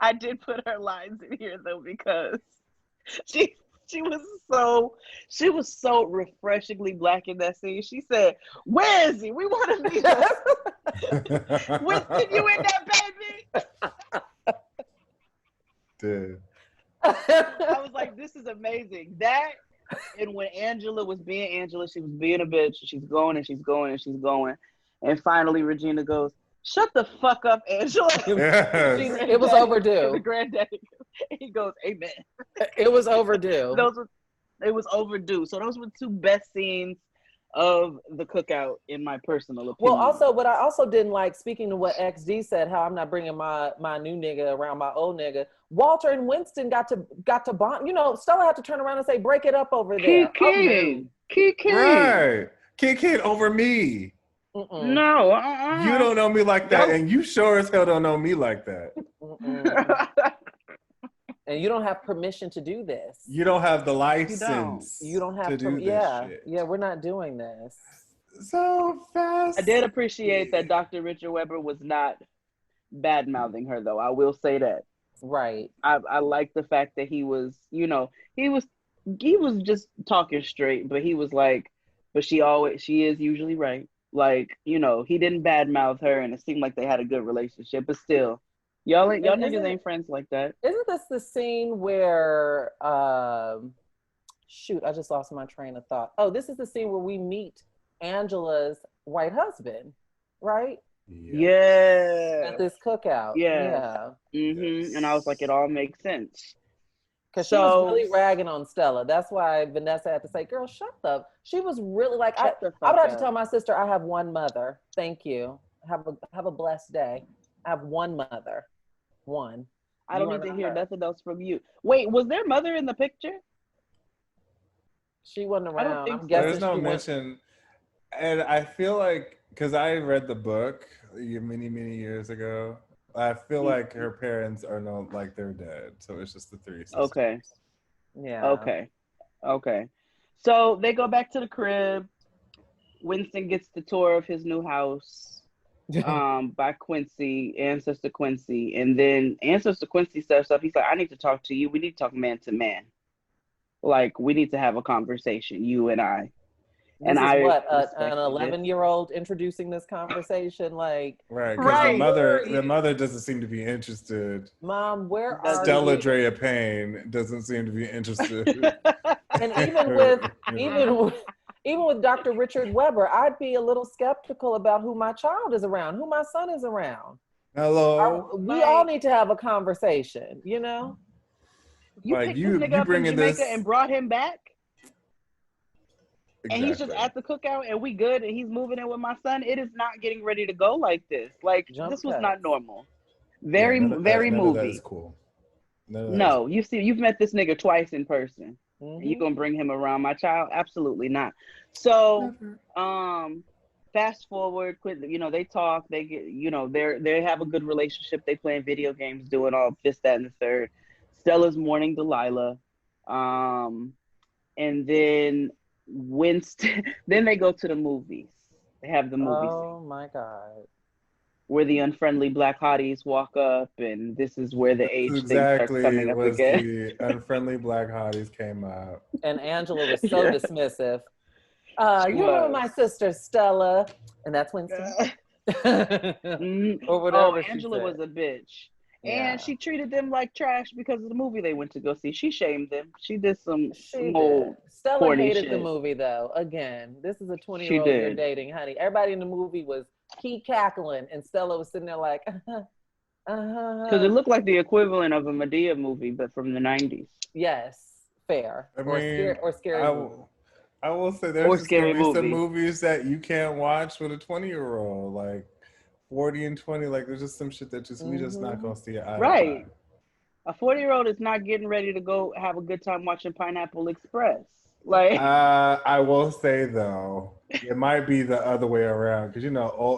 I did put her lines in here though because she was so refreshingly black in that scene. She said, "Where is he? We want to meet us." Winston, you in there, baby? Dude. I was like, this is amazing. That and when Angela was being Angela, she was being a bitch. She's going and she's going and she's going. And finally Regina goes, shut the fuck up, Angela. Yes. It was overdue. The granddaddy. He goes, amen. It was overdue. It was overdue. So those were two best scenes of the cookout, in my personal opinion. Well, also, what I also didn't like, speaking to what XD said, how I'm not bringing my new nigga around my old nigga. Walter and Winston got to bond. You know, Stella had to turn around and say, break it up over there. Kiki. Right. Kiki over me. No. You don't know me like that, and you sure as hell don't know me like that. And you don't have permission to do this. You don't have the license. You don't have to do this shit. Yeah, we're not doing this. So fast. I did appreciate that Dr. Richard Webber was not bad mouthing her, though. I will say that. Right. I like the fact that he was, he was just talking straight, but he was like, but she is usually right. Like, he didn't badmouth her, and it seemed like they had a good relationship. But still, y'all niggas ain't friends like that. Isn't this the scene where shoot, I just lost my train of thought. Oh, this is the scene where we meet Angela's white husband, right? Yeah. At this cookout. Yeah. Mm-hmm. And I was like, it all makes sense. Because she was really ragging on Stella. That's why Vanessa had to say, girl, shut up. She was really like, I would have to tell my sister, I have one mother. Thank you. Have a blessed day. I have one mother. One. I don't need to hear nothing else from you. Wait, was their mother in the picture? She wasn't around. I don't think I'm guessing there's no mention. And I feel like, because I read the book many, many years ago, I feel like her parents are like they're dead. So it's just the three sisters. Okay. Yeah. Okay. So they go back to the crib. Winston gets the tour of his new house by Quincy, Ancestor Quincy. And then Ancestor Quincy steps up. He's like, I need to talk to you. We need to talk man to man. Like, we need to have a conversation, you and I. This is what, an 11-year-old introducing this conversation, like... Right, because the mother doesn't seem to be interested. Mom, where are Stella you? Drea Payne doesn't seem to be interested. And even with Dr. Richard Webber, I'd be a little skeptical about who my child is around, who my son is around. Hello? We all need to have a conversation, you know? You picked this nigga up in Jamaica and brought him back? Exactly. And he's just at the cookout and we good and he's moving in with my son. It is not getting ready to go like this. Like, this was not normal. Very movie. That is cool. No, you've met this nigga twice in person. Mm-hmm. You gonna bring him around my child? Absolutely not. So, fast forward, they talk, they get, they have a good relationship. They playing video games, doing all this, that, and the third. Stella's mourning Delilah. And then Winston, then they go to the movies. They have the movies. Oh my God. Where the unfriendly black hotties walk up, and this is where the age thing starts coming up again. The unfriendly black hotties came out. And Angela was so dismissive. You remember my sister Stella, and that's Winston. Or whatever. Angela was a bitch. Yeah. And she treated them like trash because of the movie they went to go see. She shamed them. She did some old Stella hated shit. The movie though. Again, this is a 20-year-old you're dating, honey. Everybody in the movie was cackling, and Stella was sitting there like, Because it looked like the equivalent of a Medea movie, but from the 90s. Yes, fair. Or scary movie. I will say there's some movies that you can't watch with a 20-year-old, like 40 and 20, like there's just some shit that we just not gonna see it. Right. A 40-year-old is not getting ready to go have a good time watching Pineapple Express. Like, I will say though, it might be the other way around because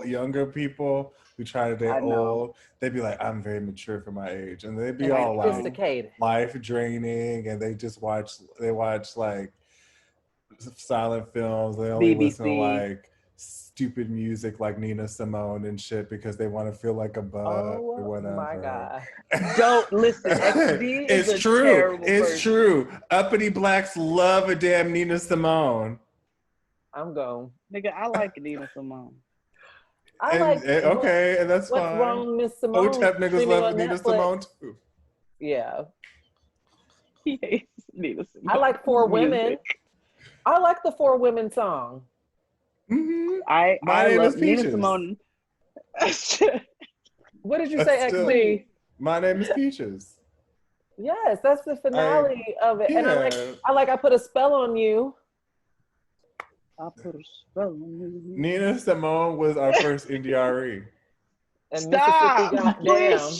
younger people who try to date old, they'd be like, I'm very mature for my age, and they'd be all like life draining, and they watch like silent films. They only listen to like stupid music like Nina Simone and shit because they want to feel like a bud or whatever. Oh my God. Don't listen. XD is it's true. It's true. Uppity blacks love a damn Nina Simone. I'm going. Nigga, I like Nina Simone. Okay, and that's fine. What's wrong, Miss Simone? OTEP niggas love Nina Simone too. Yeah. He hates Nina Simone. I like Four Women. I like the Four Women song. Mm-hmm. I love Nina Simone. What did you say, XB? My Name is Peaches. Yes, that's the finale of it. Yeah. And I put a spell on you. I put a spell on you. Nina Simone was our first NDRE. And Mississippi got down.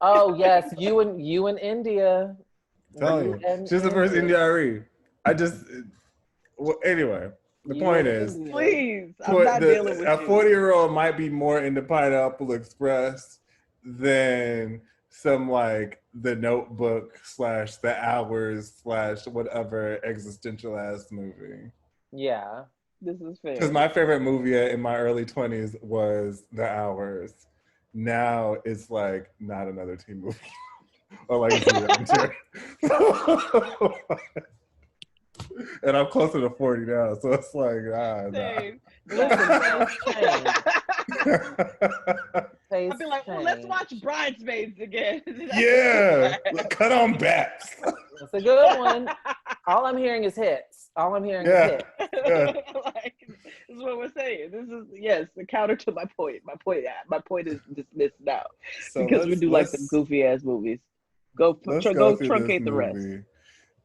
Oh yes, you and India. She's the first NDRE. Anyway. The point is, please, I'm not dealing with a 40-year-old might be more into Pineapple Express than some like The Notebook / The Hours / whatever existential ass movie. Yeah. This is fair. Because my favorite movie in my early 20s was The Hours. Now it's like not another teen movie. Or like a and I'm closer to 40 now, so it's like, nah. I'd be like, well, let's watch Bridesmaids again. Yeah, cut on bats. That's a good one. All I'm hearing is hits. All I'm hearing is hits. Yeah. Like, this is what we're saying. This is, yes, the counter to my point. My point is dismissed now. So because we do like some goofy ass movies. Go truncate the rest.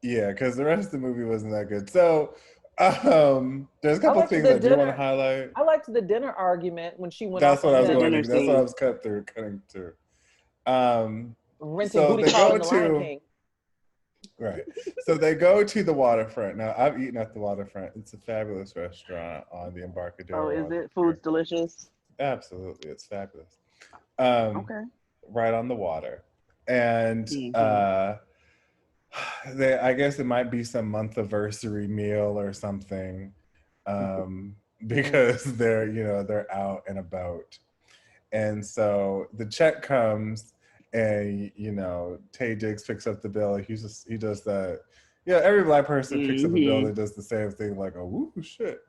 Yeah, because the rest of the movie wasn't that good. So there's a couple things I do want to highlight. I liked the dinner argument when she went. That's what I was going to. That's what I was cutting through. Renting booty call in the Lion King. Right. So they go to the waterfront. Now, I've eaten at the waterfront. It's a fabulous restaurant on the Embarcadero. Oh, is it? Food's delicious? Absolutely. It's fabulous. Okay. Right on the water. And I guess it might be some month-anniversary meal or something because they're out and about. And so the check comes and, Tay Diggs picks up the bill. He does that. Yeah, every Black person picks up a bill that does the same thing, like, oh, woo, shit.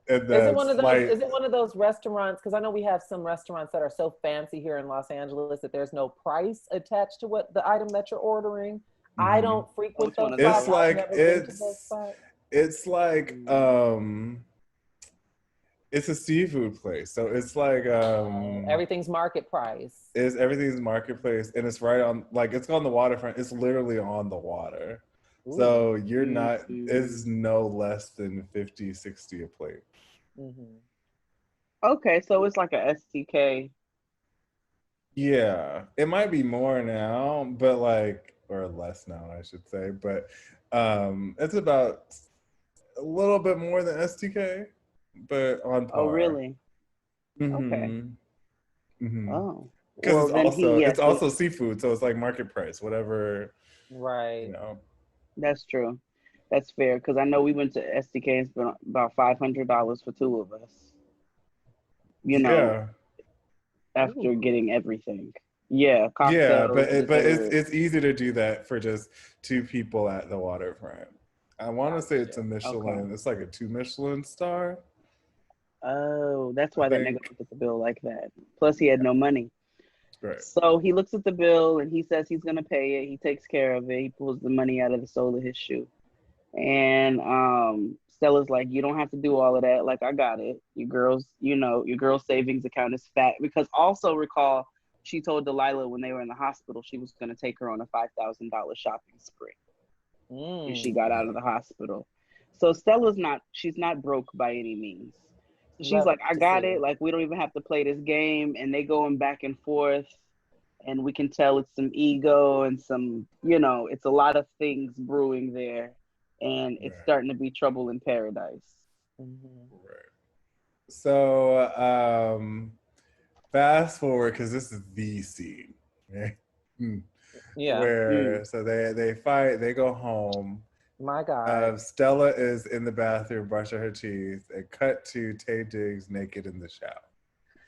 Is it one of those restaurants? Because I know we have some restaurants that are so fancy here in Los Angeles that there's no price attached to what the item that you're ordering. Mm-hmm. I don't frequent those spots. It's like it's a seafood place, so it's like everything's market price. Everything's marketplace, and it's right on, like, it's on the waterfront. It's literally on the water. Ooh. So you're not. It's no less than 50, 60 a plate. Mm-hmm. Okay, so it's like a STK. Yeah, it might be more now, but or less now, I should say. But it's about a little bit more than STK, but on par. Oh, really? Mm-hmm. Okay. Mm-hmm. Oh, because it's also seafood, so it's like market price, whatever. Right. That's true. That's fair, because I know we went to STK and spent about $500 for two of us. After getting everything. Yeah, cocktails. Yeah, but it's easy to do that for just two people at the waterfront. I want to say it's a Michelin. Okay. It's like a 2 Michelin star. Oh, that's why that nigga looked at the bill like that. Plus, he had no money. Right. So he looks at the bill and he says he's gonna pay it. He takes care of it. He pulls the money out of the sole of his shoe. And Stella's like, you don't have to do all of that. Like, I got it. Your girl's savings account is fat. Because also recall, she told Delilah when they were in the hospital, she was going to take her on a $5,000 shopping spree. And she got out of the hospital. So she's not broke by any means. She's like, I got it. Like, we don't even have to play this game. And they going back and forth. And we can tell it's some ego and some, it's a lot of things brewing there. And it's starting to be trouble in paradise. Mm-hmm. Right. So, fast forward, because this is the scene, right? Yeah. Where so they fight, they go home. My God. Stella is in the bathroom brushing her teeth, and cut to Tay Diggs naked in the shower.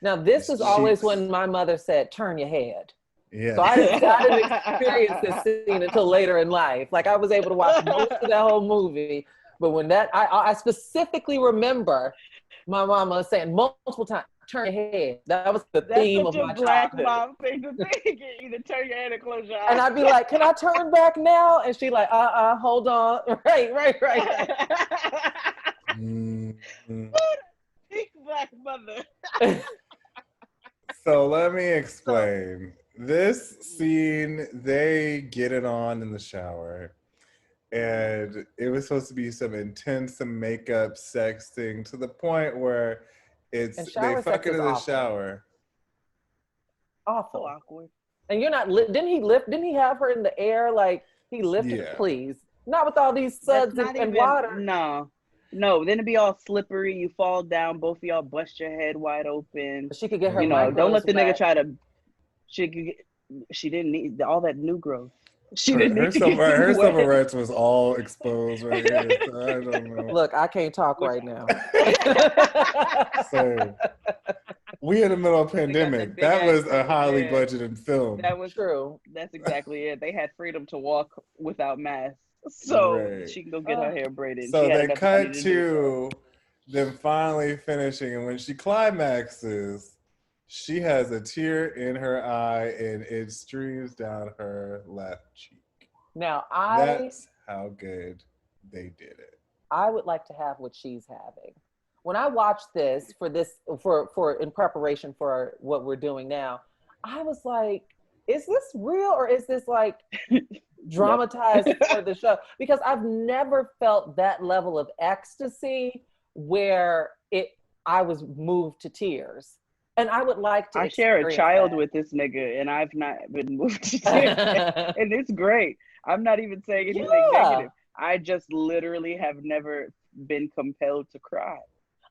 Now, this is always when my mother said, "Turn your head." Yeah. So I didn't experience this scene until later in life. Like, I was able to watch most of that whole movie, but when I specifically remember my mama saying multiple times, "Turn your head." That was the theme of my Black childhood. Mom thing to think. Either turn your head or close your eyes. And I'd be like, "Can I turn back now?" And she like, hold on. Right. Mm-hmm. Big Black mother. So let me explain. This scene, they get it on in the shower. And it was supposed to be some intense, some makeup, sexting, to the point where they fuck it in the shower. Awful. So awkward. And you're not, didn't he have her in the air? Like, he lifted, please. Not with all these suds and water. No. Then it'd be all slippery. You fall down, both of y'all bust your head wide open. She could get her don't let the wet. nigga try to. She didn't need all that new growth. Her summer rights was all exposed right here. So I don't know. Look, I can't talk right now. So we in the middle of a pandemic. That was a highly budgeted film. That was true. That's exactly it. They had freedom to walk without masks, so she can go get her hair braided. So they cut to them finally finishing, and when she climaxes, she has a tear in her eye and it streams down her left cheek. Now that's how good they did it. I would like to have what she's having. When I watched this for in preparation for what we're doing now, I was like, is this real or is this like dramatized for the show? Because I've never felt that level of ecstasy where I was moved to tears. And I would like to. I share a child with this nigga, and I've not been moved to tears, and it's great. I'm not even saying anything negative. I just literally have never been compelled to cry.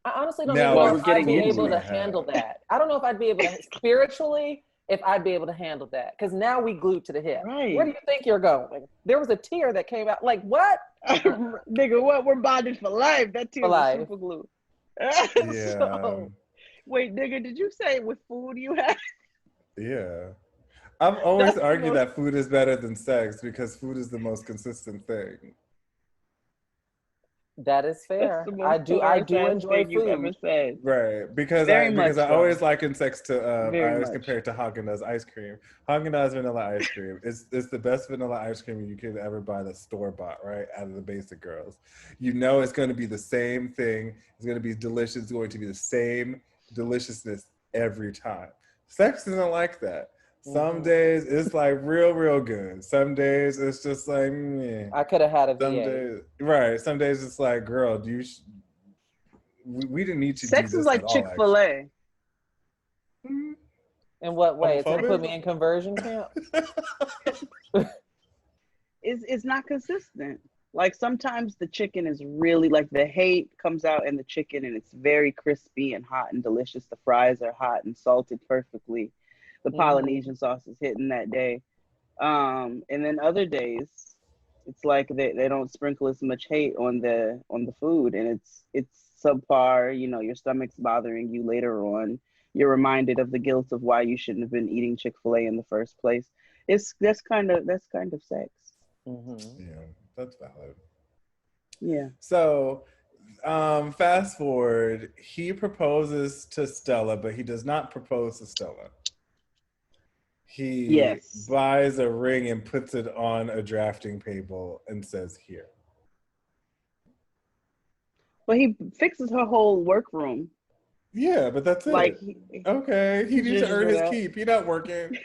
I honestly don't know if I'd be able to handle that. I don't know if I'd be able to spiritually, if I'd be able to handle that. Because now we glued to the hip. Right. Where do you think you're going? There was a tear that came out. Like, what? Nigga, what? We're bonded for life. That tear was super glue. Yeah. Wait, nigga, did you say with food you had? Yeah. I've always argued that food is better than sex because food is the most consistent thing. That is fair. I do enjoy food. Ever said. Right. Because I always liken sex to I always compare it to Haagen-Dazs ice cream. Haagen-Dazs vanilla ice cream. It's the best vanilla ice cream you could ever buy the store-bought, right? Out of the Basic Girls. You know it's going to be the same thing. It's going to be delicious. It's going to be the same deliciousness every time. Sex isn't like that. Some days it's like real good. Some days it's just like meh. I could have had a VA. Some days it's like, girl, we didn't need to. Sex do this is like Chick-fil-A. In what way? It's gonna put me in conversion camp. It's not consistent. Like sometimes the chicken is really like the hate comes out in the chicken and it's very crispy and hot and delicious. The fries are hot and salted perfectly. The Polynesian sauce is hitting that day. And then other days, it's like they don't sprinkle as much hate on the food and it's subpar, your stomach's bothering you later on. You're reminded of the guilt of why you shouldn't have been eating Chick-fil-A in the first place. That's kind of sex. Yeah, that's valid. Yeah. So fast forward, he proposes to Stella, but he does not propose to Stella. He buys a ring and puts it on a drafting table and says, here. Well, he fixes her whole workroom. Yeah, but that's it. He needs to earn his keep. He's not working.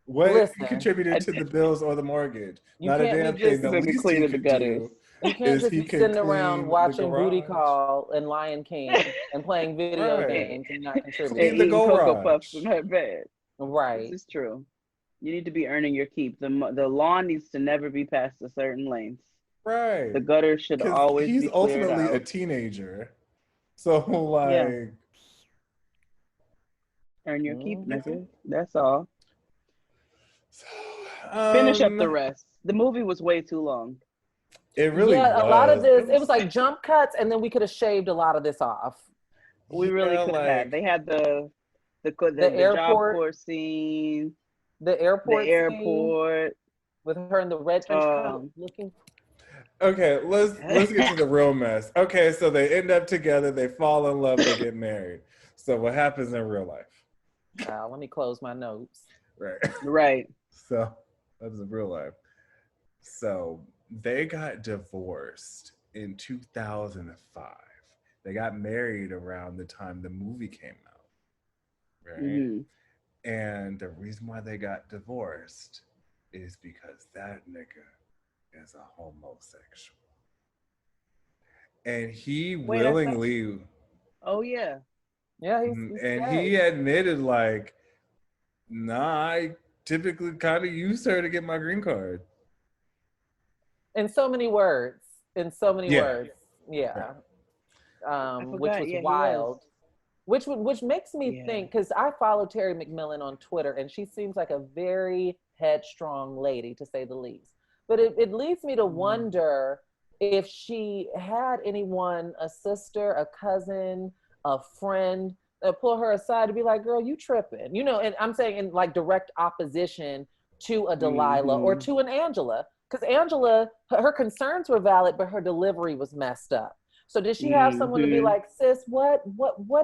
What he contributed to the bills or the mortgage? Not a damn thing. The least he could do. You can't just be sitting around watching Booty Call and Lion King and playing video games and not contributing. And eating Cocoa Puffs in her bed. Right. This is true. You need to be earning your keep. The lawn needs to never be past a certain length. Right. The gutter should always be cleared out. He's ultimately a teenager. So, like... Earn your keep, nigga. That's all. So, finish up the rest. The movie was way too long. It really was. A lot of this, it was like jump cuts, and then we could have shaved a lot of this off. We really could have. They had the airport job corps scene. The airport scene with her in the red trench coat looking. Okay, let's get to the real mess. Okay, so they end up together, they fall in love, they get married. So what happens in real life? Let me close my notes. Right. So that's in real life. So they got divorced in 2005. They got married around the time the movie came out. Right? Mm-hmm. And the reason why they got divorced is because that nigga is a homosexual. And he willingly... Oh, yeah. Yeah, he admitted, like, nah, I typically kind of use her to get my green card. In so many words. In so many words. Yeah. Which was wild. Which makes me think, because I follow Terry McMillan on Twitter, and she seems like a very headstrong lady, to say the least. But it leads me to wonder if she had anyone, a sister, a cousin, a friend, that pull her aside to be like, girl, you tripping. You know, and I'm saying in like direct opposition to a Delilah or to an Angela. Because Angela, her concerns were valid, but her delivery was messed up. So did she have someone to be like, sis, what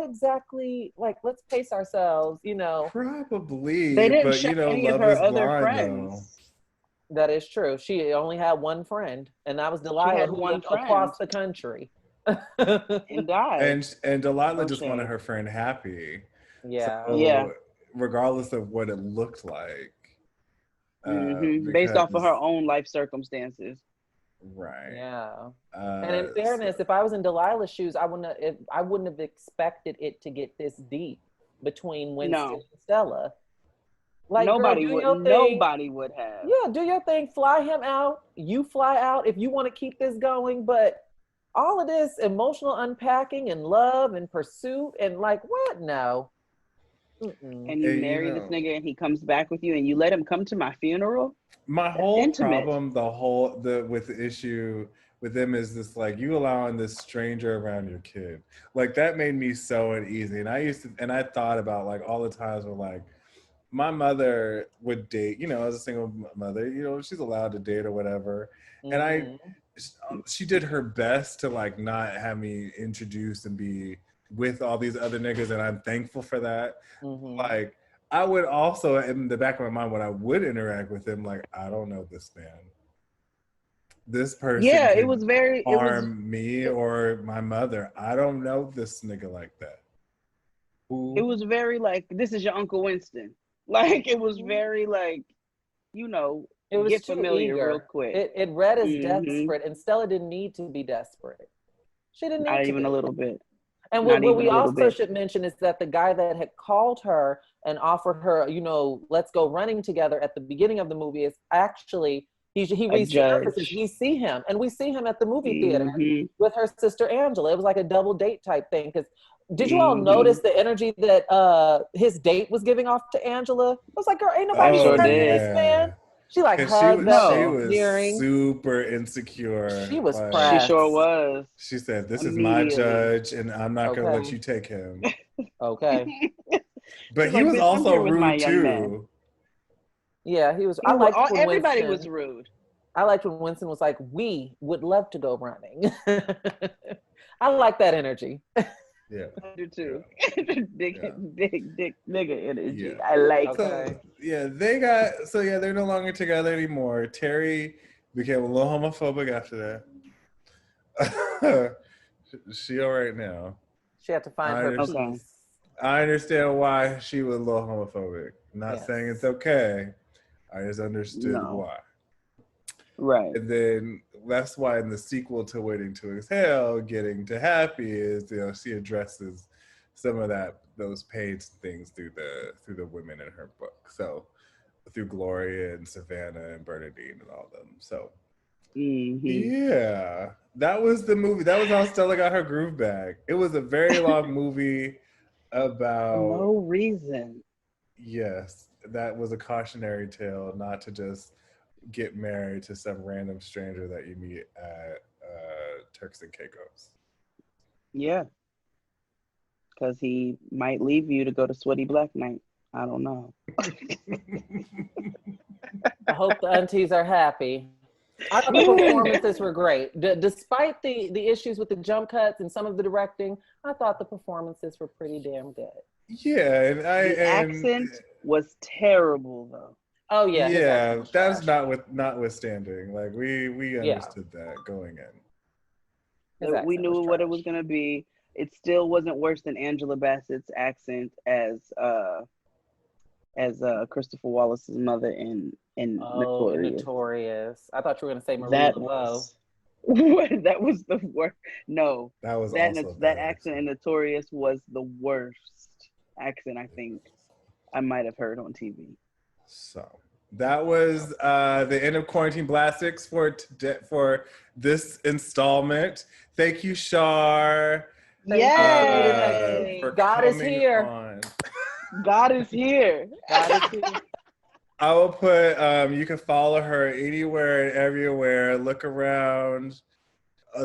exactly, like, let's pace ourselves, you know? Probably, they didn't but show you know, any of love her is other blind, friends. though. That is true. She only had one friend, and that was Delilah, who lived across the country. And died. And Delilah just wanted her friend happy. Yeah. So, regardless of what it looked like. Based off of her own life circumstances. Right. Yeah. And in fairness, if I was in Delilah's shoes, I wouldn't have expected it to get this deep between Winston and Stella. Like, nobody nobody would have. Yeah, do your thing, fly him out. You fly out if you want to keep this going. But all of this emotional unpacking and love and pursuit and like, what? No. And you marry this nigga and he comes back with you and you let him come to my funeral? My whole problem, with the issue with them is this, like, you allowing this stranger around your kid. Like, that made me so uneasy. And I thought about, like, all the times where, like, my mother would date, you know, as a single mother, you know, she's allowed to date or whatever. And she did her best to, like, not have me introduced and be with all these other niggas, and I'm thankful for that. Like, I would also, in the back of my mind, when I would interact with him, like, I don't know this man. This person it was very harm me or my mother. I don't know this nigga like that. Ooh. It was very like, this is your Uncle Winston. Like, it was very like, you know, it was get too familiar eager. real quick. It read as desperate, and Stella didn't need to be desperate. She didn't need Not to even be. a little bit. And what we also should mention is that the guy that had called her and offered her, you know, let's go running together at the beginning of the movie is actually, he resurfaces. We see him, and we see him at the movie theater with her sister Angela. It was like a double date type thing. Because did you all notice the energy that his date was giving off to Angela? I was like, girl, ain't nobody expecting this man. She like hugged up. She was super insecure. She was like, pressed. She sure was. She said, "This is my judge, and I'm not gonna let you take him." Okay. But he was also rude too. Yeah, he was. Everybody was rude. I liked when Winston was like, "We would love to go running." I like that energy. Yeah, I do too. Big nigga energy. Yeah. I like it. They're no longer together anymore. Terry became a little homophobic after that. She all right now. She had to find her peace. I understand why she was a little homophobic. Not saying it's okay. I just understood why. Right. And then that's why in the sequel to Waiting to Exhale, Getting to Happy is, you know, she addresses some of those pain things through the women in her book. So through Gloria and Savannah and Bernadine and all of them. So yeah, that was the movie. That was how Stella got her groove back. It was a very long movie about no reason. Yes, that was a cautionary tale not to just get married to some random stranger that you meet at Turks and Caicos. Yeah. Because he might leave you to go to Sweaty Black Night. I don't know. I hope the aunties are happy. I thought the performances were great. Despite the issues with the jump cuts and some of the directing, I thought the performances were pretty damn good. Yeah, the accent was terrible though. Oh yeah. Yeah, that's notwithstanding. Like we understood that going in. We knew what it was gonna be. It still wasn't worse than Angela Bassett's accent as Christopher Wallace's mother in Notorious. I thought you were gonna say Maria Laveau. That was the worst. No, that was that accent in Notorious was the worst accent I think I might have heard on TV. So that was the end of Quarantine Blastics for this installment. Thank you, Shar. Yay! For God is coming here. on. God is here. God is here. I will put, you can follow her anywhere and everywhere. Look around.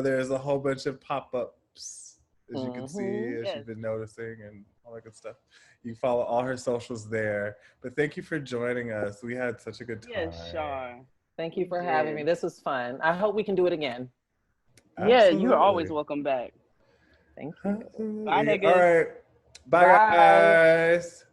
There's a whole bunch of pop-ups, as you can see, as you've been noticing, and all that good stuff. You can follow all her socials there. But thank you for joining us. We had such a good time. Yes, Shar. Thank you for having me. This was fun. I hope we can do it again. Absolutely. Yeah, you're always welcome back. Thank you. Absolutely. Bye, niggas. All right. Bye, guys.